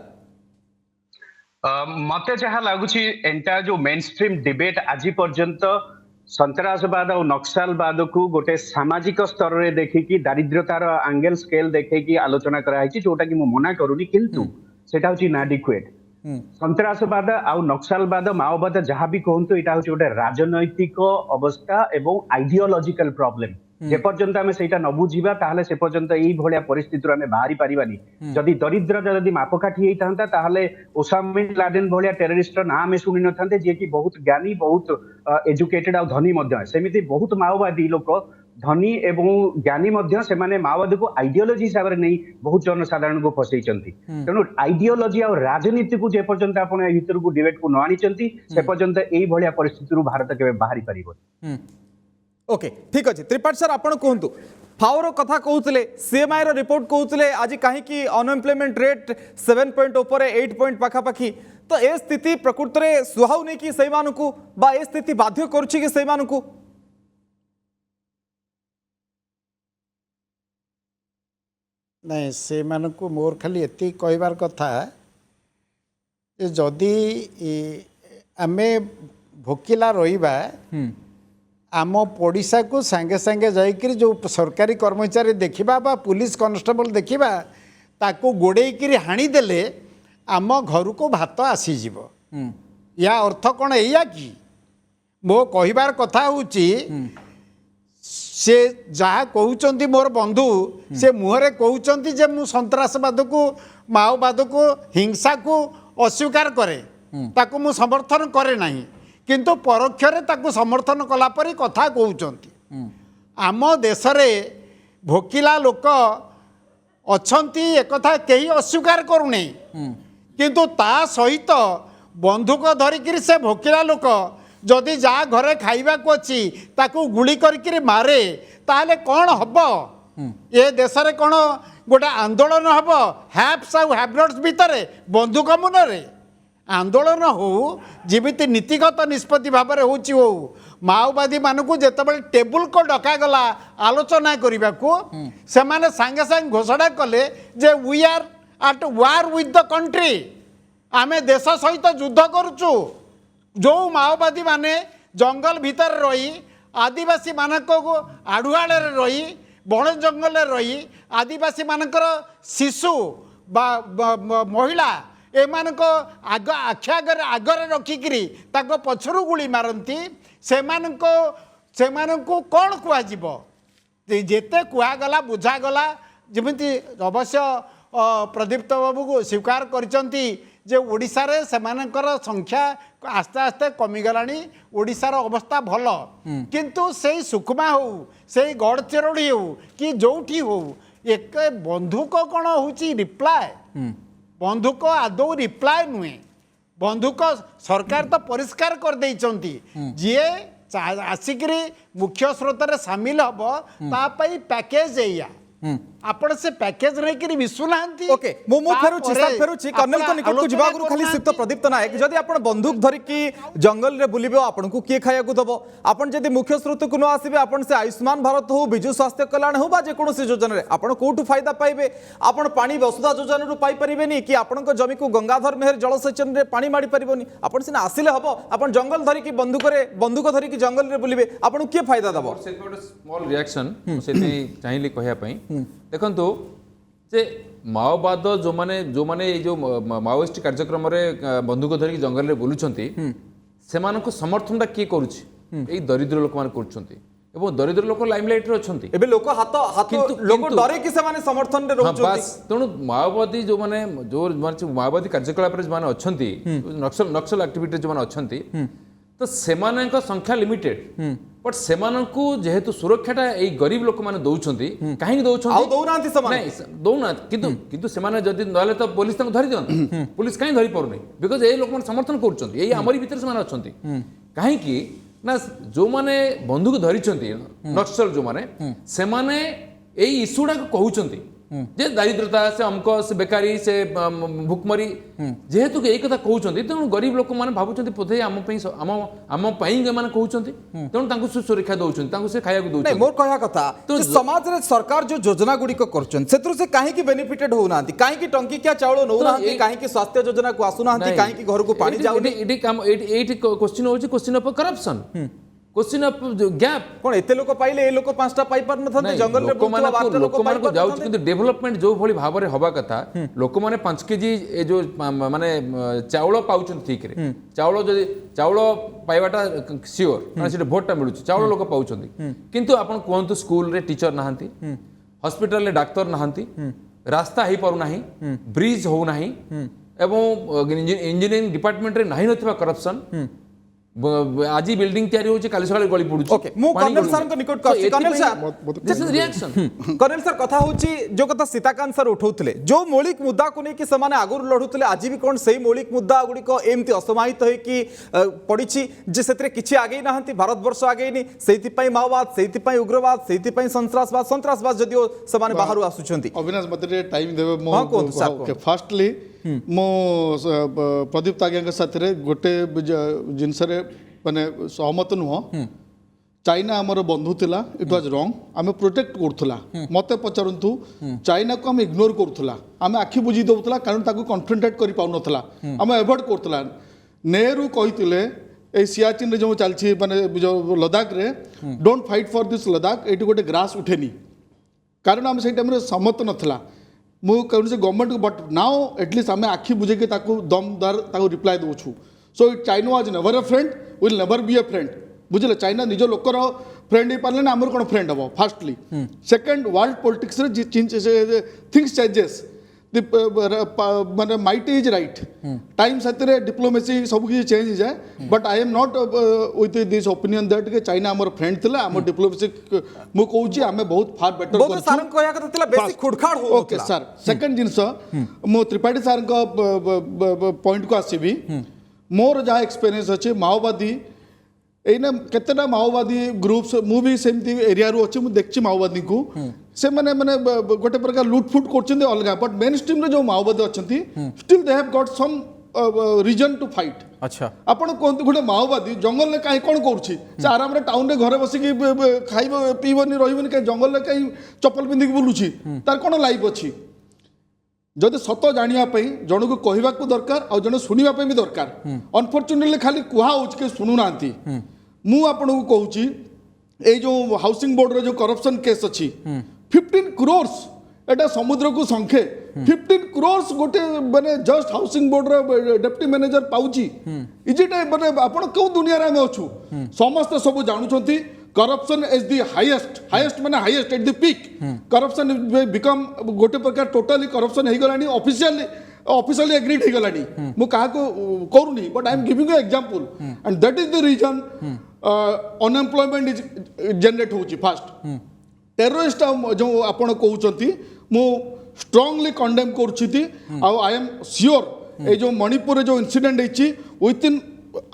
मते जहाँ लगुच एंटा जो मेन स्ट्रीम डिबेट आज पर्यंत सन्त्रासवाद और नक्सलवाद को गोटे सामाजिक स्तर में देखिकी दारिद्र्यतार आंगेल स्केल देखिकी आलोचना कराई जोटा कि मना करूनी किंतु सेटा होची इनएडिक्वेट सन्त्रासवाद आउ नक्सलवाद माओवाद जहाँ भी कहतु यहाँ हूँ गोटे राजनैतिक अवस्था एवं आइडियोलॉजिकल प्रॉब्लम जेपर्यंत आम से न बुझा ताहले से पर्यंत यही भाया परिस्थिति आम बाहरी पारिबानी जदि दरिद्र जदि मापकाठी होता ताहले ओसामा बिन लादेन भाया टेररिस्ट ना आम शुणी न था जी कि बहुत ज्ञानी बहुत एजुकेटेड आ धनी सेमिति बहुत माओवादी लोक धनी एवं ज्ञानी से माओवादी को आइडियोलॉजी हिसाब से नहीं बहुत जनसाधारण को फसई तेणु आइडियोलॉजी और राजनीति को जेपर्यंत आप भर को डिबेट को न आनी से पर्यंत यही भाया परिस्थिति भारत के बाहरी पार ओके ठीक अच्छे त्रिपाठी सर आपड़ कहतु फाओर कथा कहते सीएमआई रो रिपोर्ट कहते आज कहीं अनएम्प्लॉयमेंट रेट 7 पॉइंट ऊपर 8 पॉइंट पाखापाखि तो ए स्थिति प्रकृत में सुहाउनी कि से बा ए स्थिति बाध्य करुछि कि से नहीं से मानकु मोर खाली एति कहबार कथा जे जदि आमे भोकिला रहिबा आम पड़िशा को सांगे सांगे जाइकरी जो सरकारी कर्मचारी देखिबा बा पुलिस कांस्टेबल देखिबा ताको गोड़ेइकरी हाणी देले आम घर को भात आसीजिव या अर्थ कौन एया कि मो कहिबार कथा होची से जहाँ कहउचंती मोर बंधु से मुहरे कहउचंती जे मु सन्त्रासवाद को माओवाद को हिंसा को अस्वीकार करे ताको मु समर्थन करे नहीं किंतु परोक्षरे ताको समर्थन कला परी कथा कहउचंती आम देश रे भोकिला लोक अछंती एकथा केही अस्वीकार करूने किंतु ता सहित बंधुक धरिकिरी से भोकिला लोक जदि जा घरे खाइबा को अच्छी ताकू गुली करके मारे ताहले कौन हब ये देश रे कौन गोटे आंदोलन हब हैप्स आउ हैवनट्स भितर बंधुक मुନରେ आंदोलन हो जीवित नीतिगत निष्पत्ति भाव में हो माओवादी मानू जितेबाला टेबुल को डकागला आलोचना करने को से सांगे सांगे घोषणा कले जे we are at war with the country आमे देश सहित युद्ध करुचु जो माओवादी माने जंगल भीतर रही आदिवासी मानक आड़ुआड़े रही बण जंगल रही आदिवासी मानकर शिशु महिला एमानक आग आखि आगरे रखिकी पछरु गुली मारती से कौन कहुब जेते कहगला बुझागला जमी अवश्य प्रदीप्त बाबू को स्वीकार करचंती जे ओडिशा रे सेमानकर संख्या आस्ते आस्ते कमिगलानी ओडिशार अवस्था भल किंतु से सुकमा हो से गड़चेरोड़ी हो कि जोठी हो एक बंधुक कौन होची रिप्लाय बंधुक आदौ रिप्लाय नुहे बंधुक सरकार तो परिष्कार कर देइचंती जे आसिकरी मुख्य स्रोत रे शामिल हबो तापई पैकेज एया आपण से पैकेज रे कि विसुनांती ओके मु फेरुची सर फेरुची कर्नल को निकट को जिबा गुरु खाली सिक्त प्रदीप्त नायक जदि आपण बंदूक धरि की जंगल रे बुलिबो आपण को के खाया को दबो आपण जदि मुख्य स्रोत को न आसीबे आपण से आयुष्मान भारत हो बिजु स्वास्थ्य कल्याण हो बा जे कोनोसी योजना रे आपण कोठु फायदा पाइबे आपण पानी वसुधा योजना रु पाई परिबेनी कि आपण को जमी को गंगाधर मेहर जलसेचन रे पानी माडी परिबोनी आपण सिना आसिले हबो आपण जंगल धरि की बंदूक धरि की जंगल रे बुलिबे आपण के फायदा दबो से स्मॉल रिएक्शन से चाहिए कहया पई देखंतु जे माओवाद जो माने जो माओइस्ट कार्यक्रम रे बंदूक धरिक जंगल रे बुलुछंती सेमानको समर्थनटा किए करूछि एई दरिद्र लोक मान करछंती एवं दरिद्र लोक लाइमलाइट रे अछंती एबे लोक हाथ लोक डरे कि से माने समर्थन रे रहउछंती बस तेणु माओवादी जो माओवादी कार्यकलाप रे जो माने अछंती नक्सल एक्टिविटी जो माने अछंती तो सेमानक संख्या लिमिटेड बट सेमानंकु जेहेतु सुरक्षाटा एई गरीब लोक माने दउछंती काहे दउछंती आउ दौनांती समान नहीं दौना किंतु सेमाने जदि नले तो पुलिस तांको धरि दियन पुलिस काहे धरि परुनी बिकॉज ए लोक माने समर्थन करूछंती एई हमरी भीतर सेमाने अछंती काहे कि ना जो माने बंधुक धरिछंती नक्सल जो माने सेमाने एई इशूडा कहउछंती जे दारिद्रता से अमक से बेकारी से भुकमरी जेहेतु यही कथा कहते तेणु गरीब लोक मैंने भावुं बोधे आम माने कहते तेणु तांको सुरक्षा दौरान से खाया नहीं मोर कहया कथा तो समाज रे सरकार जो योजना गुड़ी करछन सेतु से काहे की बेनिफिटेड होना काहे की टंकी क्या चावल नौ ना काहे की स्वास्थ्य योजना को आसुना काहे की घर को पानी जाउनी एटी काम एटी क्वेश्चन होची question of corruption question of gap कोन एते लोक पाइले ए लोक पांचटा पाई पर नथन जंगल रे बुतवा बात लोक पाई पर जाउछ किंतु डेवलपमेंट जो भली भाव रे हवा कथा लोक माने 5 केजी ए जो माने चावल पाउछन ठीक रे चावल जदि चावल पाइबाटा श्योर माने सेटे भोटटा मिलुछ चावल लोक पाउछन किंतु आपण कोहंतु स्कूल रे टीचर नाहंती हॉस्पिटल रे डॉक्टर नाहंती रास्ता हे पारु नाही ब्रिज हो नाही एवं इंजीनियरिंग डिपार्टमेंट रे नाही नथिबा करप्शन आज बिल्डिंग तैयारी होची काली सकाळे गली पडुची ओके मु कर्नल सर को निकट कर colonel sir this is reaction colonel sir कथा होची जो कथा सीताकांत सर उठौतले जो मौलिक मुद्दा को नहीं कि समाने आगुर लढुतले आज भी कोन सही मौलिक मुद्दा गुडी को एमती असमाहित होई कि पडिची जे सेतरे किछि आगे नाहंती भारत वर्ष आगे नहीं सेति पई माओवाद सेति पई उग्रवाद सेति पई संत्रासवाद जदियो समाने बाहरु आसुचंती अविनाश मते टाइम देबे मो हां कोन सर फर्स्टली मो प्रदीप तागिया साथ गोटे जिनस माने सहमत नुह चाइना आमर बंधु थिला इट वाज रॉन्ग आमे प्रोटेक्ट करथुला मते पचरंतु चाइना को हम इग्नोर करथुला आमे आखि बुझी दउथला कारण ताको कॉन्फ्रंटेट करि पाउ नथला आमे अवॉइड करथुला नेहरू कहितिले ए सियाचिन रे जो चलछि माने जो लद्दाख रे don't fight for this Ladakh eighty गोटे ग्रास उठेनी कारण आमे से टाइम रे सहमत नथला मु कहूँ से गवर्नमेंट को बट नाउ एटलिस्ट आम आखि बुझे कि दमदार रिप्लाई दौछु so it China was never a friend will never be a friend बुझे चाइना निज लोकर फ्रेंड हो पारे आमर कौन फ्रेंड हम fastly second world politics things changes माने माइट इज राइट टाइम साथ डिप्लोमेसी सब किसी चेंज जाए but I am not with this opinion that के चाइना आमर फ्रेंड थिला आमर डिप्लोमेसी मु कहूची आमे बहुत फार बेटर बहुत सारन कहया कथा थिला बेसी खुडखाड हो ओके सर सेकंड जिंस मो त्रिपाठी सर को पॉइंट को आसीबी मोर जहाँ एक्सपीरियंस अच्छे माओवादी एने केतेटा माओवादी ग्रुप्स मु भी सेमती एरिया रो अच्छे मु देखछि माओवादी को से माने माने गोटे प्रकार लुटफुट करछन्ते अलगा बट मेन स्ट्रीम रे जो माओवादी अछंती still they have got some reason to fight अच्छा आपण कोन गोटे माओवादी जंगल में काई कोन करछि से आराम रे टाउन रे घरे बसी कि खाइबो पीबोनी रहिबोनी के जंगल में काई चप्पल पिंदी बुलुछि तार कोन लाइफ अछि जदि सत जानिया जन को कहवाक दरकार और जन शुणा भी दरकार अनफॉर्चुनेटली खाली कुहा के शुणुना मु आपन को कहूँ ये जो हाउसिंग बोर्ड जो करप्शन केस अच्छी 15 crores एटा समुद्र को संख्ये 15 crores गोटे माने just housing board deputy manager पाउची इज इट माने आपण क्यों दुनिया रे अच्छु समस्त सब जानुछंती करप्शन इज दी हाईएस्ट माने highest at the peak corruption become गोटे प्रकार टोटली करप्शन हो गलानी ऑफिशियली एग्रीड हो गलानी मु कहा को करूनी but I am giving you example and that is the reason unemployment is generate होची फास्ट टेररिस्ट जो आपण कहउचंती मु स्ट्रांगली कंडेम करछिति आई एम श्योर ए जो मणिपुर जो इंसिडेंट होची विथ इन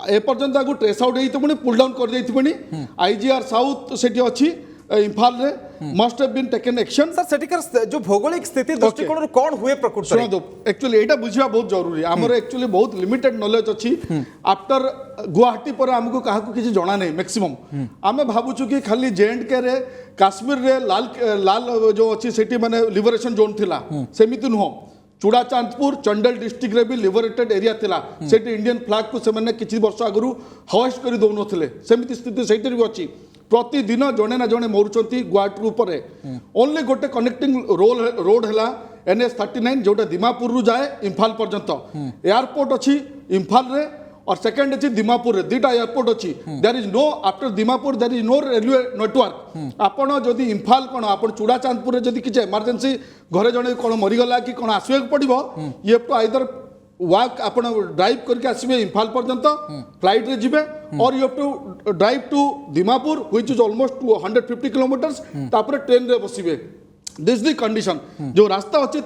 ए पर्यंत आगु ट्रेस आउट होइतबनी पुल डाउन कर देइतबनी आईजीआर साउथ सेठी अछि इम्फाल रे must have been taken action sir सेटिकर जो भौगोलिक स्थिति दृष्टिकोण कोन हुए प्रकृति सुनो एक्चुअली एटा बुझिया बहुत जरूरी हमर एक्चुअली बहुत लिमिटेड नॉलेज अछि आफ्टर गुवाहाटी पर हमको काहा को किछि जणा नै मैक्सिमम आमे भाबुछु कि खाली जेएंडके रे काश्मीर रे लाल जो अछि सेठी माने लिबरेशन जोन थिला सेमिति नुह चूड़ाचांदपुर चंडल डिस्ट्रिक्ट रे भी लिबरेटेड एरिया थिला सेठी इंडियन फ्लैग को से माने किछि वर्ष आगरु हॉइस्ट करि दउनो थिले सेमिति स्थिति सेठी भी अछि प्रतिदिन जड़े ना जड़े मरुंच गुवाहाटी उपर ओनली गोटे कनेक्टिंग रोड है NH39 जोटा दीमापुर रु जाए इम्फाल पर्यंत एयरपोर्ट अच्छी इम्फाल रे और सेकेंड अच्छी दीमापुर रे दुटा एयरपोर्ट अच्छी there is no after Dimapur there is no railway network आपण जदि इम्फाल कौन आप चूड़ाचांदपुर जदि किसी इमरजेंसी घरे जड़े कौन मरीगला कि कौन आसवाक पड़ो ये टू आइदर वाक आपण ड्राइव करके आसबे इम्फाल पर्यंत फ्लाइट रे जिबे or you have to drive to Dimapur which is almost 150 kilometres तापर ट्रेन रे बसिबे दिस दी कंडीशन जो रास्ता अच्छे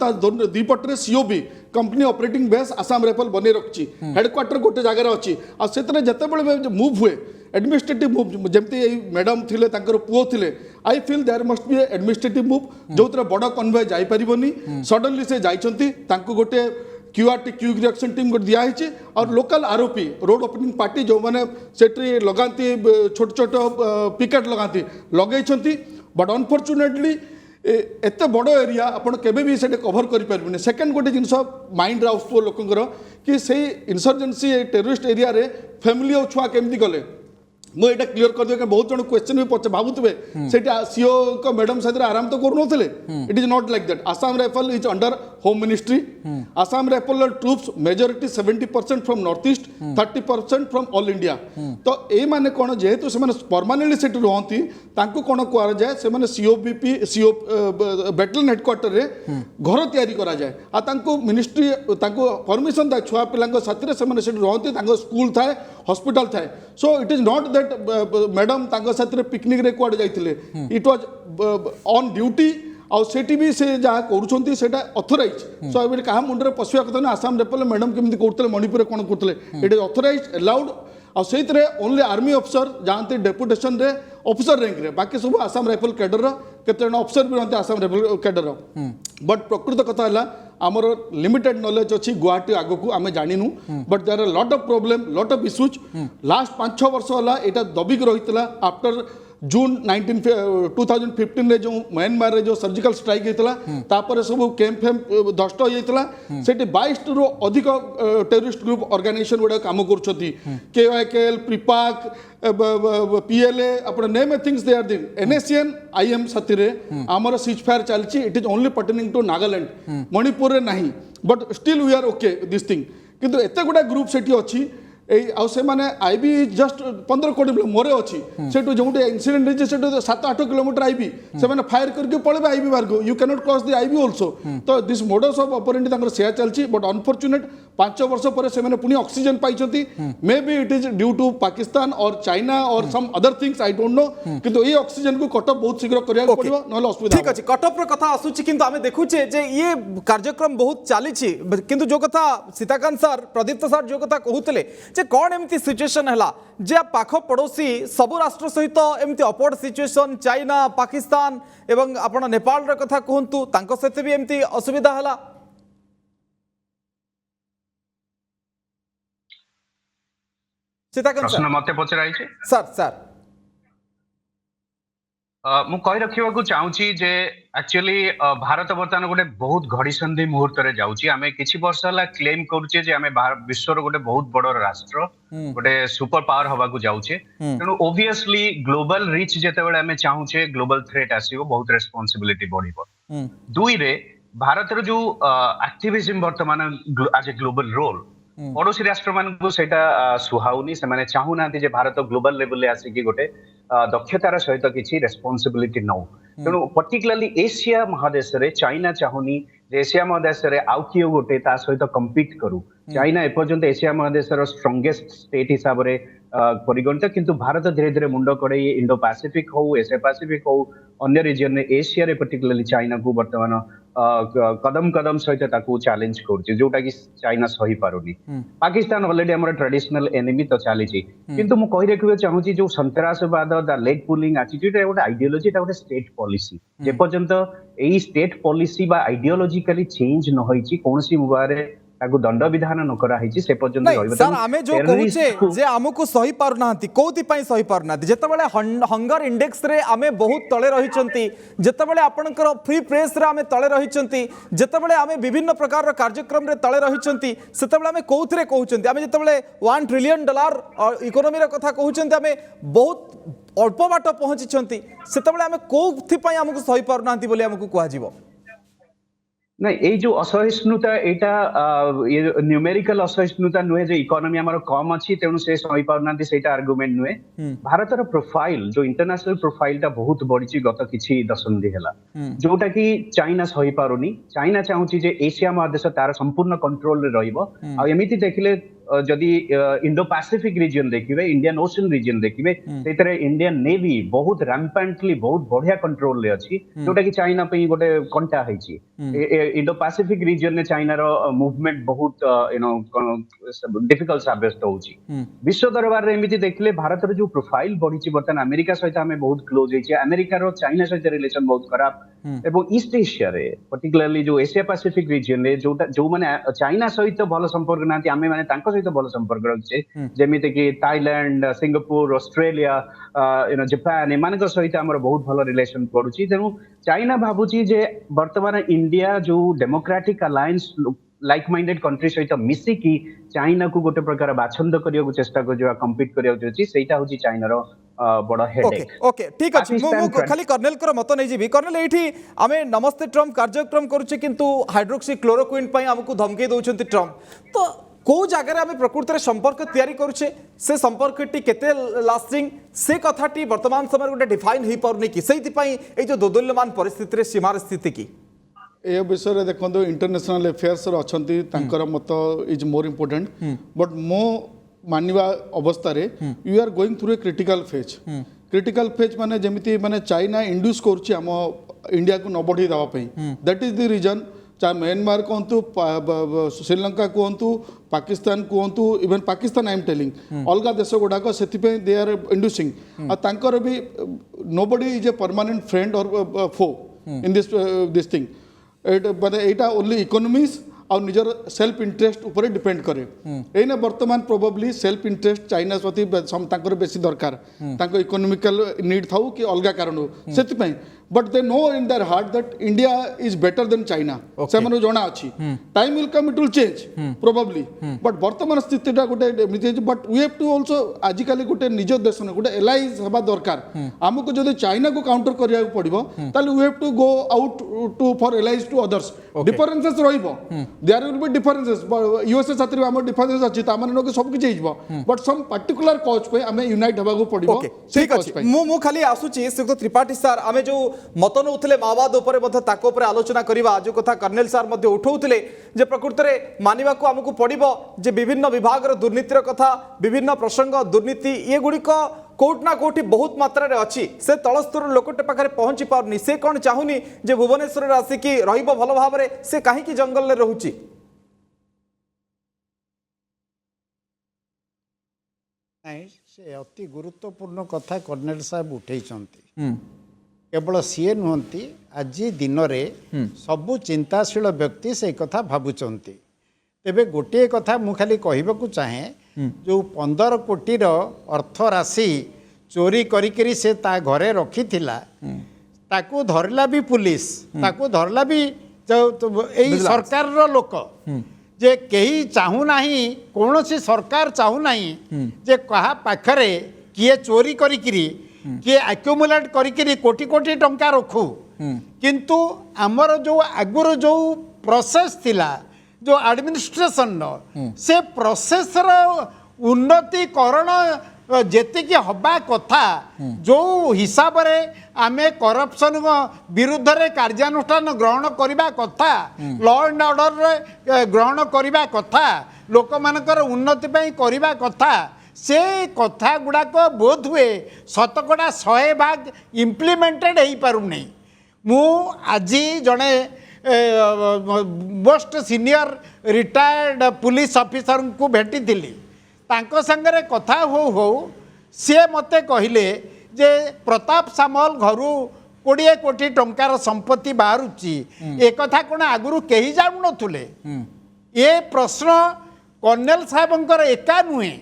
दी पटे COB company operating base Assam rifle बने रखी हेडक्वार्टर गोटे जगह अच्छी आ से जिते मूव हुए एडमिनिस्ट्रेटिव मूव जमती मैडम थिले तांकर पुओ थिले I feel there must be administrative move जो बड़ कन्वे जापरनी सडनली से जाइछंती तांको गोटे क्यूआरटी क्यू रिएक्शन टीम गोटे दिखाई और local ROP road opening party जो मैंने सेठी लगाती छोट छोट पिकेट लगाती लगे बट अनफॉर्चुनेटली एत बड़ एरिया आपड़ केबे से कभर करें सेकेंड गोटे जिन माइंड आसो लोकंर कि से इनसर्जेन्सी टेरोरिस्ट एरिया रे फैमिली और छुआ केमती गले मुझे क्लीयर कर दिया बहुत जन क्वेश्चन भी भावुवे से सीओ को मैडम साथ आराम तो करूँ it is not like that Assam rifle is under home ministry Assam rifle troops majority 70% from north east 30% from all India तो ये माने कौन जेहेतु से परमानेंटली से रुहती कौन कहुए से सीओबीपी सीओ बैटलियन हेडक्वार्टर रे घर तैयारी करा जाए आ मिनिस्ट्री परमिशन था छुआ पिला साथी से रुहती स्कूल थाए हॉस्पिटल थाए so it is not that madam साथ पिकनिक रे कुआडे जाइथिले इट वाज ऑन ड्यूटी आउ सेठी भी से जहाँ करुँच से अथोराइज सो ये क्या मुंडे पशा कथा ना आसाम राइफल मैडम केमी करते मणिपुर कौन करते इट इज अथोराइज अलाउड आ से ओनली आर्मी अफसर जाते डेपुटेशन रे ऑफिसर रैंक रे बाकी सब आसाम राइफल कैडर केते अफसर भी रहते आसाम राइफल कैडर बट प्रकृत कथा है आमर लिमिटेड नॉलेज अच्छी गुवाहाटी आग को आम जानिनु but there are lot of problem lot of issues last 5-6 वर्ष है यहाँ दबिक रही आफ्टर जून 2015 रे जो म्यांमार रे जो सर्जिकल स्ट्राइक होता सब कैंप फैम दष्ट होता से 22 रु अधिक टेररिस्ट ग्रुप ऑर्गेनाइजेशन गुड़ा काम कर प्रिपाक पीएलए अपने name a things they are दिन एनएसएन आईएम साथी आमर सीज फायर चलती it is only pertaining to Nagaland Manipur रे नहीं but still we are okay this thing किंतु एत गुड़ा ग्रुप से अच्छी से माने आईबी जस्ट 15-20 मोरे अच्छी से जो इनसीडेंट से 7-8 किलोमीटर आईबी से माने फायर करके पड़े आईबी मार्ग you cannot cross the IB also तो दिस मोडस ऑफ ऑपरेंडी सेया चलती बट अनफॉर्चुनेट 5 वर्ष पर से पुणी ऑक्सीजन पाई may be it is due to Pakistan और चाइना और some other things I don't know किंतु ये ऑक्सीजन को कटअप बहुत शीघ्र करिया पड़िबो नहले असुविधा ठीक अछि कटअप रो कथा आसुची किंतु आमे देखुचे जे ये कार्यक्रम बहुत चालीछि किंतु जो कथा सीताकांत सर प्रदीप्त सर जो कथा कहूतले जे कोन एमती सिचुएशन हला जे पाख पड़ोसी सबु राष्ट्र सहित एमती अपवर्ड सिचुएशन चाइना पाकिस्तान एवं आपण नेपाल रो कथा कहंतु तांको सहित भी एमती असुविधा हला सीताकांत प्रश्न मते पचराई छे सर सर मु कहि रखिबाकू चाहूची जे एक्चुअली भारत वर्तमान गोटे बहुत घड़ीसंधि मुहूर्त रे जाउची आमे किछि वर्ष हला क्लेम करूचे जे आमे विश्वर गोटे बहुत बड़ राष्ट्र गोटे सुपर पावर हवा को जाउचे तेनु ऑब्वियसली ग्लोबल रीच जेतेबेले आमे चाहूचे ग्लोबल थ्रेट आसीबो बहुत रेस्पोंसिबिलिटी बढ़िबो दुई रे भारत रो जो एक्टिविज्म वर्तमान एज ए ग्लोबल रोल पड़ोसी राष्ट्र मान सुहाउनी से चाहूना जे भारत ग्लोबल लेवल ले आसिकी गोटे दक्षतार सहित किसी रेस्पोंसिबिलिटी नौ तेणु पर्टिकुलरली एशिया महादेश रे चाइना चाहूनी एशिया महादेश रे आउ किए गोटे ता सहित कंपीट करू चाइना एपर्यंत एशिया महादेश स्ट्रंगेस्ट स्टेट हिसाब से परिगणित किंतु भारत धीरे धीरे मुंड कड़े इंडो पैसिफिक हो एशिया पैसिफिक हो अन्य रिजन एशिया रे पर्टिकुलरली चाइना को वर्तमान कदम कदम सहित चैलेंज कर जोटा कि चाइना सही पारुनी पाकिस्तान ऑलरेडी हमर ट्रेडिशनल एनिमी तो चली किंतु मु कहि रखिबे चाहूची जो सन्त्रासवाद द लेग पुलिंग एटीट्यूड गोटे आइडियोलॉजी गोटे स्टेट पॉलिसी जे पर्यंत एई स्टेट पॉलिसी बा आइडियोलॉजिकली चेंज न होईची कोनसी मुबारे ताकू दंड विधान न करा हिची से पर्यंत रहइबा सर आमे जो कहूचे जे हमकु सही पारु नांती कोथि पई सही पारु नांती जेतेबेले हंगर इंडेक्स रे आमे बहुत तळे रहिचंती जेतेबेले आपनकर फ्री प्रेस रे आमे तळे रहिचंती जेतेबेले आमे विभिन्न प्रकार रो कार्यक्रम रे तळे रहिचंती सेतेबेले आमे कोथि रे कहउचंती आमे जेतेबेले $1 ट्रिलियन इकोनॉमी रे कथा कहउचंती आमे बहुत अल्प बाट पहुंचीचंती सेतेबेले आमे कोथि पई हमकु सही पारु नांती बोली हमकु कहजिवो ନାଇଁ ଏଇ ଯୋଉ ଅସହିଷ୍ଣୁତା ଏଇଟା ନ୍ୟୁମେରିକାଲ ଅସହିଷ୍ଣୁତା ନୁହେଁ ଯେ ଇକୋନୋମି ଆମର କମ ଅଛି ତେଣୁ ସେ ସହିପାରୁନାହାନ୍ତି ସେଇଟା ଆର୍ଗୁମେଣ୍ଟ ନୁହେଁ ଭାରତର ପ୍ରୋଫାଇଲ ଯୋଉ ଇଣ୍ଟରନ୍ୟାସନାଲ ପ୍ରୋଫାଇଲଟା ବହୁତ ବଢିଛି ଗତ କିଛି ଦଶନ୍ଧି ହେଲା ଯୋଉଟା କି ଚାଇନା ସହିପାରୁନି ଚାଇନା ଚାହୁଁଛି ଯେ ଏସିଆ ମହାଦେଶ ତାର ସମ୍ପୂର୍ଣ୍ଣ କଣ୍ଟ୍ରୋଲରେ ରହିବ ଆଉ ଏମିତି ଦେଖିଲେ ଯଦି ଇଣ୍ଡୋ ପାସିଫିକ ରିଜିୟନ ଦେଖିବେ ଇଣ୍ଡିଆନ ଓସିଆନ ରିଜିୟନ ଦେଖିବେ ସେଇଥିରେ ଇଣ୍ଡିଆନ ନେଭି ବହୁତ ରାମ୍ପାଣ୍ଟଲି ବହୁତ ବଢିଆ କଣ୍ଟ୍ରୋଲରେ ଅଛି ଯୋଉଟା କି ଚାଇନା ପାଇଁ ଗୋଟେ କଣ୍ଟା ହେଇଛି ଇଣ୍ଡୋ ପାସିଫିକ ରିଜିୟନରେ ଚାଇନାର ମୁଭମେଣ୍ଟ ବହୁତ ଡିଫିକଲ୍ଟ ସାବ୍ୟସ୍ତ ହଉଛି ବିଶ୍ୱ ଦରବାରରେ ଏମିତି ଦେଖିଲେ ଭାରତର ଯୋଉ ପ୍ରୋଫାଇଲ ବଢିଛି ବର୍ତ୍ତମାନ ଆମେରିକା ସହିତ ଆମେ ବହୁତ କ୍ଲୋଜ ହେଇଛି ଆମେରିକାର ଚାଇନା ସହିତ ରିଲେସନ ବହୁତ ଖରାପ ଏବଂ ଇଷ୍ଟ ଏସିଆରେ ପର୍ଟିକୁଲାରଲି ଯୋଉ ଏସିଆ ପାସିଫିକ ରିଜିୟନରେ ଯୋଉମାନେ ଚାଇନା ସହିତ ଭଲ ସମ୍ପର୍କ ନାହାନ୍ତି ଆମେ ମାନେ ତାଙ୍କ ସହିତ ଭଲ ସମ୍ପର୍କ ରଖିଛେ ଯେମିତି କି ଥାଇଲାଣ୍ଡ ସିଙ୍ଗାପୁର ଅଷ୍ଟ୍ରେଲିଆ ଜାପାନ ଏମାନଙ୍କ ସହିତ ଆମର ବହୁତ ଭଲ ରିଲେସନ ପଡୁଛି ତେଣୁ ଚାଇନା ଭାବୁଛି ଯେ ବର୍ତ୍ତମାନ ଇଣ୍ଡିଆ ଯୋଉ democratic alliance like minded country ସହିତ ମିଶିକି ଚାଇନାକୁ ଗୋଟେ ପ୍ରକାର ବାଛନ୍ଦ କରିବାକୁ ଚେଷ୍ଟା କରୁଥିବା କମ୍ପିଟ୍ କରିବାକୁ ଯାଉଛି ସେଇଟା ହଉଛି ଚାଇନାର ବଡ ओके ହେଡେକ୍ ओके ठीक अच्छे खाली कर्नेल मत नहीं जी कर्नेल ये आम नमस्ते ट्रम्प कार्यक्रम करुचे किंतु हाइड्रोक्सी क्लोरोक्विन आमको धमकी दौरान ट्रम्प तो कौ जगार आम प्रकृत में संपर्क तैयारी करुचे से संपर्क केते लास्टिंग से कथाटी वर्तमान समय गोटे डिफाइन हो पारनी कि से जो दोदुल्यमान परिस्थिति सीमार स्थिति की ए विषय देखो इंटरनेशनल अफेयर्स अच्छा मत इज मोर इम्पोर्टेंट बट मो मानवा अवस्था you are going through a critical phase माने जमिति माने चाइना इंड्यूस करुच्ची आम इंडिया को न बढ़ी देवाई दैट इज द रीजन चाहे म्यांमार कहतु श्रीलंका कहतु पाकिस्तान कहतु even Pakistan I am telling अलग देश गुड़ाक से दे आर इंड्यूसिंग आर भी nobody is a permanent friend और फो इन दिस थिंग माने एटा ओनली इकोनॉमीज और निजर सेल्फ इंटरेस्ट ऊपर डिपेंड करे एना वर्तमान प्रोबेबली सेल्फ इंटरेस्ट चाइना प्रति बेसी दरकार इकोनॉमिकल नीड थाउ कि अलग कारण से but they know in their heart that India is better than China से माने जना अछि time will come it will change probably but वर्तमान स्थितिटा गोटे but we have to also आजिकली गोटे निज देश ने गोटे एलाइज हबा दरकार हमको जदि चाइना को काउंटर करिया पड़िबो ताले we have to go out to for allies to others differences रहिबो there will be differences USA साथी हमर डिफरेंसेस अछि ता माने नो सब किछ हिजबो बट सम पर्टिकुलर कॉज पे हमें यूनाइट हबा को पड़िबो ठीक अछि मु खाली आसुची श्रीयुक्त त्रिपाठी सर आमे जो मत नौले माओवाद उपर आलोचना करवा जो कथा कर्नेल सार उठाउथिले जे प्रकृत में मानिबा को आमको पड़िबो जे विभिन्न विभाग दुर्नीतिर कथा विभिन्न प्रसंग दुर्नीति ये गुड़िक कोर्ट ना कोर्ट बहुत मात्रा रे अच्छी से तलस्तर लोकटे पाखे पहुंची पारनी से कौन चाहूनी जे भुवनेश्वर आसिकी रहिबो भल भाव से कहीं जंगल में रहुची से अति गुरुत्वपूर्ण कथा कर्नेल साहब उठे केवल सीए नुहति आज दिन में सबु चिंताशील व्यक्ति से कथा भावुंट तेबे गोटे कथा मु खाली कहबाकू चाहे जो 15 कोटीर अर्थ राशि चोरी करी से ता घरे रखी थिला ताकू धरला भी पुलिस ताकू धरला भी जो सरकार रो लोक जे कहीं चाहू नहीं कौन सी सरकार चाहू नहीं जे कहा पाखरे किए चोरी करी किए एक्युमुलेट करी कोटी कोटी टंका रखू किंतु आमर जो आगुर जो प्रोसेस थिला जो एडमिनिस्ट्रेशन से प्रोसेस उन्नतिकरण जेति हवा कथा जो हिसाब रे आमे करप्शन विरुद्ध रे कार्यानुष्ठान ग्रहण करबा कथा लॉ एंड ऑर्डर रे ग्रहण करबा कथा लोक मानकर उन्नति पई करबा कथा से कथा गुड़ाक बोध हुए शतकड़ा 100% इम्प्लीमेंटेड हो पारुनी मु आज जड़े most senior retired police officer को भेटी थी तांको संगरे कथा हो सी मते कहले जे प्रताप सामल घरू 20 कोटी टंकार संपत्ति बाहरुची ए कथा कोन आगुरु केही जानु नथुले ए प्रश्न कर्नेल साहेबंकर एका नुहे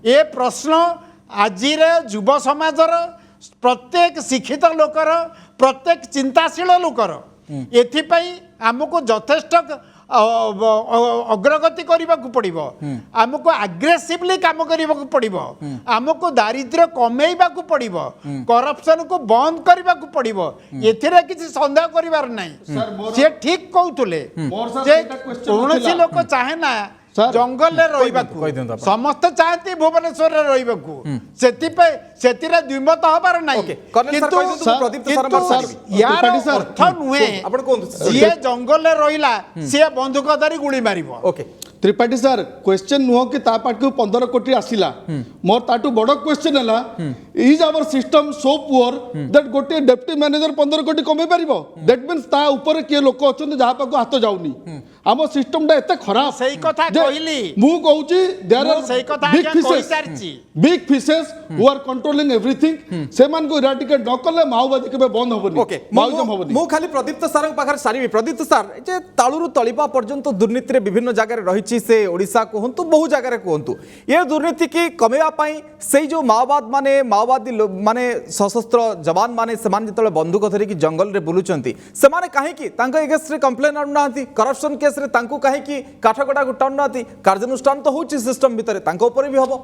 ए प्रश्न आजिर युव समाजर प्रत्येक शिक्षित लोकर प्रत्येक चिंताशील लोकर एथिपाई आमको यथेष्ट ଅଗ୍ରଗତି କରିବାକୁ ପଡ଼ିବ ଆମକୁ ଆଗ୍ରେସିଭଲି କାମ କରିବାକୁ ପଡ଼ିବ ଆମକୁ ଦାରିଦ୍ର୍ୟ କମେଇବାକୁ ପଡ଼ିବ କରପ୍ସନକୁ ବନ୍ଦ କରିବାକୁ ପଡ଼ିବ ଏଥିରେ କିଛି ସନ୍ଦେହ କରିବାର ନାହିଁ ସେ ଠିକ କହୁଥିଲେ ଯେ କୌଣସି ଲୋକ ଚାହେଁ ନା ଜଙ୍ଗଲରେ ରହିବାକୁ ସମସ୍ତେ ଚାହାନ୍ତି ଭୁବନେଶ୍ୱରରେ ରହିବାକୁ ସେଥିପାଇଁ ସେଥିରେ ଦ୍ୱିମତ ହବାର ନାହିଁ କିନ୍ତୁ ୟାର ଅର୍ଥ ନୁହେଁ ଯିଏ ଜଙ୍ଗଲରେ ରହିଲା ସିଏ ବନ୍ଧୁକ ଧରି ଗୁଳି ମାରିବ। त्रिपाठी सर क्वेश्चन नुह कि ता पाखु 15 कोटी आसिला मोर ताटू बड़ क्वेश्चन है is our system so poor that गोटे डेप्टी मैनेजर 15 कोटी कमे पारिबो दैट मींस ता ऊपर के लोक अछन जहा पाखु हाथ जाउनी आम सिस्टम टा एते खराब सही कथा कहली मु कहूची देयर आर सही कथा big fishes who are controlling everything से मान को इराडिकेट न करले माओवादी केबे बंद होबनी माओवादी होबनी मु खाली प्रदीप्त सर पाखर सारी प्रदीप्त सर जे ताळुरु तळिपा पर्यंत दुर्नीति रे विभिन्न जगह रही से ओडिशा कहतु बहु जगह कहतु ये दुर्नीति की कमेवा से जो माओवादी माने सशस्त्र जवान माने जो बंदूक धरिकी जंगल रे बुलुचंती से माने कहीं एगेंस्ट रे कंप्लेन आनुना करप्शन केस रे तांको कहीं काठगड़ा गुटाउना कार्यानुष्ठान तो होची सिस्टम भितर तांको ऊपर भी हबो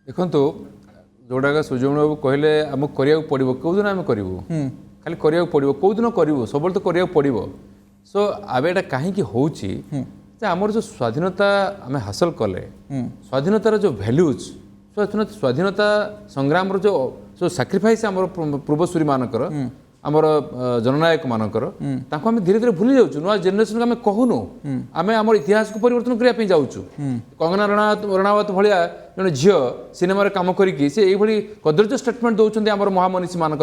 देखंतु जोडागा सुजमण बाबू कहले हमक करिया पड़िबो कोदिन हम करिवो खाली करिया पड़िबो कोदिन करिवो सबल तो करिया पड़िबो सो आबे एटा काहे की होची जे आमर जो स्वाधीनता आम हासिल कले स्वाधीनतार जो भैल्यूज स्वाधीनता संग्राम जो सैक्रिफाइस आम पूर्वसूरी मानकर आमर जननायक मानकर तांको आम धीरे धीरे भूली जाऊँ नुआ जेनेरेशन को आम कहूनु आम आम इतिहास को परिवर्तन करने जाऊँ कंगना रणावत भाया जन झील सिनेमा काम करके से ये कदर्य स्टेटमेंट दौरान आम महामनीषी मान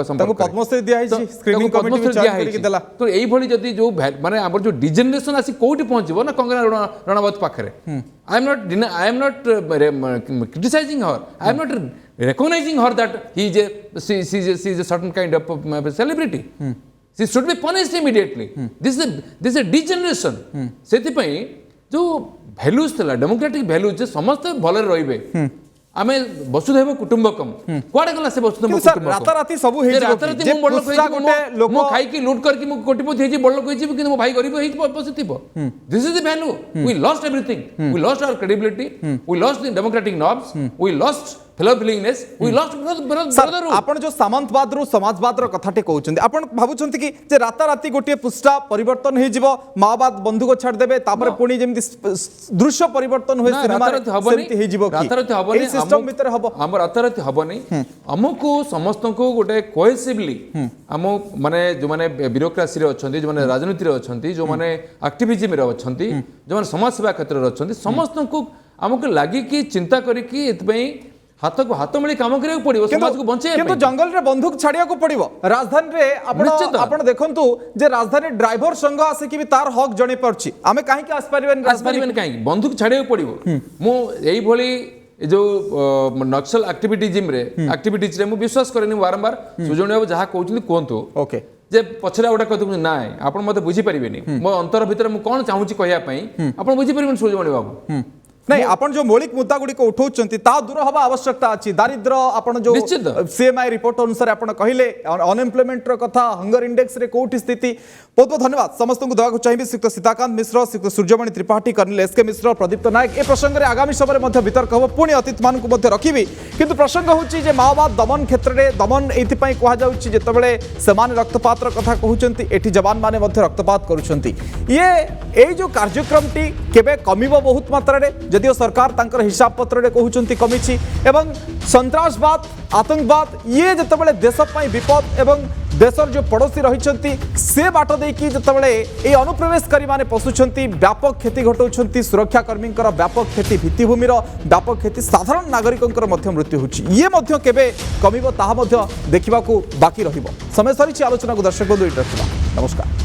तो यही जदि जो माने आम जो डिजेनरेशन आसी कौटी पहुंचब ना कंगना रणावत पाखे I am not criticising her I am not recognizing her that she is a certain kind of celebrity. She should be punished immediately. This is a degeneration. सेति पई जो values थला democratic values जे समस्त भले रहिबे आमे वसुधैव कुटुंबकम कोडे गला से वसुधैव कुटुंबकम राता राती सब हे जे बड़ लोक मो खाई की लूट करके मो कोटिपति हेजी बड़ लोक हेजी कि मो भाई गरीब हेजी बसिथिबो this is the value we lost everything we lost our credibility we lost the democratic norms we lost आपण जो सामंतवाद रु समाजवाद रो कथाटे कहउछन आपण भाबुछन कि जे राता राती गोटे पुष्टा परिवर्तन हे जिवो माओवाद बंधुक छाड़ देबे तापर पुणी जेमति दृश्य परिवर्तन होय सिनेमा सेमति हे जिवो राता राती हबनी सिस्टम भीतर हबो हम राता राती हबनी हमकु समस्त को गोटे कोहेसिवली हम माने जो माने ब्यूरोक्रेसी रे अछंती जो माने राजनीति रे अछंती जो माने एक्टिविज्म रे अछंती जो माने समाज सेवा क्षेत्र रे अछंती समस्त को हमकु लागि कि चिंता करी कि एतपई हाथ को हाथ मिली काम करिया पड़िबो समाज को बंचे किंतु जंगल रे बंदूक छाड़िया को पड़िबो राजधानी रे आपण देखंतु जे राजधानी ड्राइवर संघ आसे कि तार हक जणे परछि आमे काहे कि आस परिबेन राजधानी काहे बंदूक छाड़िया पड़िबो मो एई भली जो नक्सल एक्टिविटीज रे मु विश्वास करेनी बारंबार सुजन बाबू जहा कहउछिन कोंतु ओके जे पछरा उडा कहतु नाय आपण मते बुझी परिबेनी मो अंतर भीतर मु कोन चाहूची कहया पई आपण बुझी परिबेन सुजन बाबू नहीं आपण जो मौलिक मुद्दा गुडी को उठाउचंती ता दूर हवा आवश्यकता अछि दारिद्र आपण जो सीएमआई रिपोर्ट अनुसार आपण कहिले अनएम्प्लॉयमेंट रो कथा हंगर इंडेक्स रे कोठी स्थिति बहुत बहुत धन्यवाद समस्त को दवा चाहिए श्रीयुक्त सीताकांत मिश्र श्रीयुक्त सूर्यमणि त्रिपाठी कर्नल एसके मिश्र प्रदीप्त नायक ए प्रसंग रे आगामी समय मध्य वितर्क हो पुणी अतिथि मान को मध्य रखिबी किंतु प्रसंग होची जे माओवाद दमन क्षेत्र रे दमन एथि पई कहा जाउची जेतबेले समान रक्तपात रो कथा कहउचंती एठी जवान माने मध्य रक्तपात करूचंती ये ए जो कार्यक्रम टी केबे कमिबो बहुत मात्रा रे जदियो सरकार तांकर हिसाब पत्र रे कहउचंती कमिछि एवं सन्त्रासवाद आतंकवाद ये जेतबेले देश पई विपद एवं देशर जो पड़ोसी रही से बाट देकी जितेबाला ये अनुप्रवेशकारी माने पशुंट व्यापक क्षति घटाऊँ सुरक्षाकर्मी व्यापक क्षति भित्तिभूमि व्यापक क्षति साधारण नागरिकों मृत्यु होची ये केबे कमिबो ताहा देखा बाकी रहिबो समय सरी आलोचना को दर्शक बंधु नमस्कार।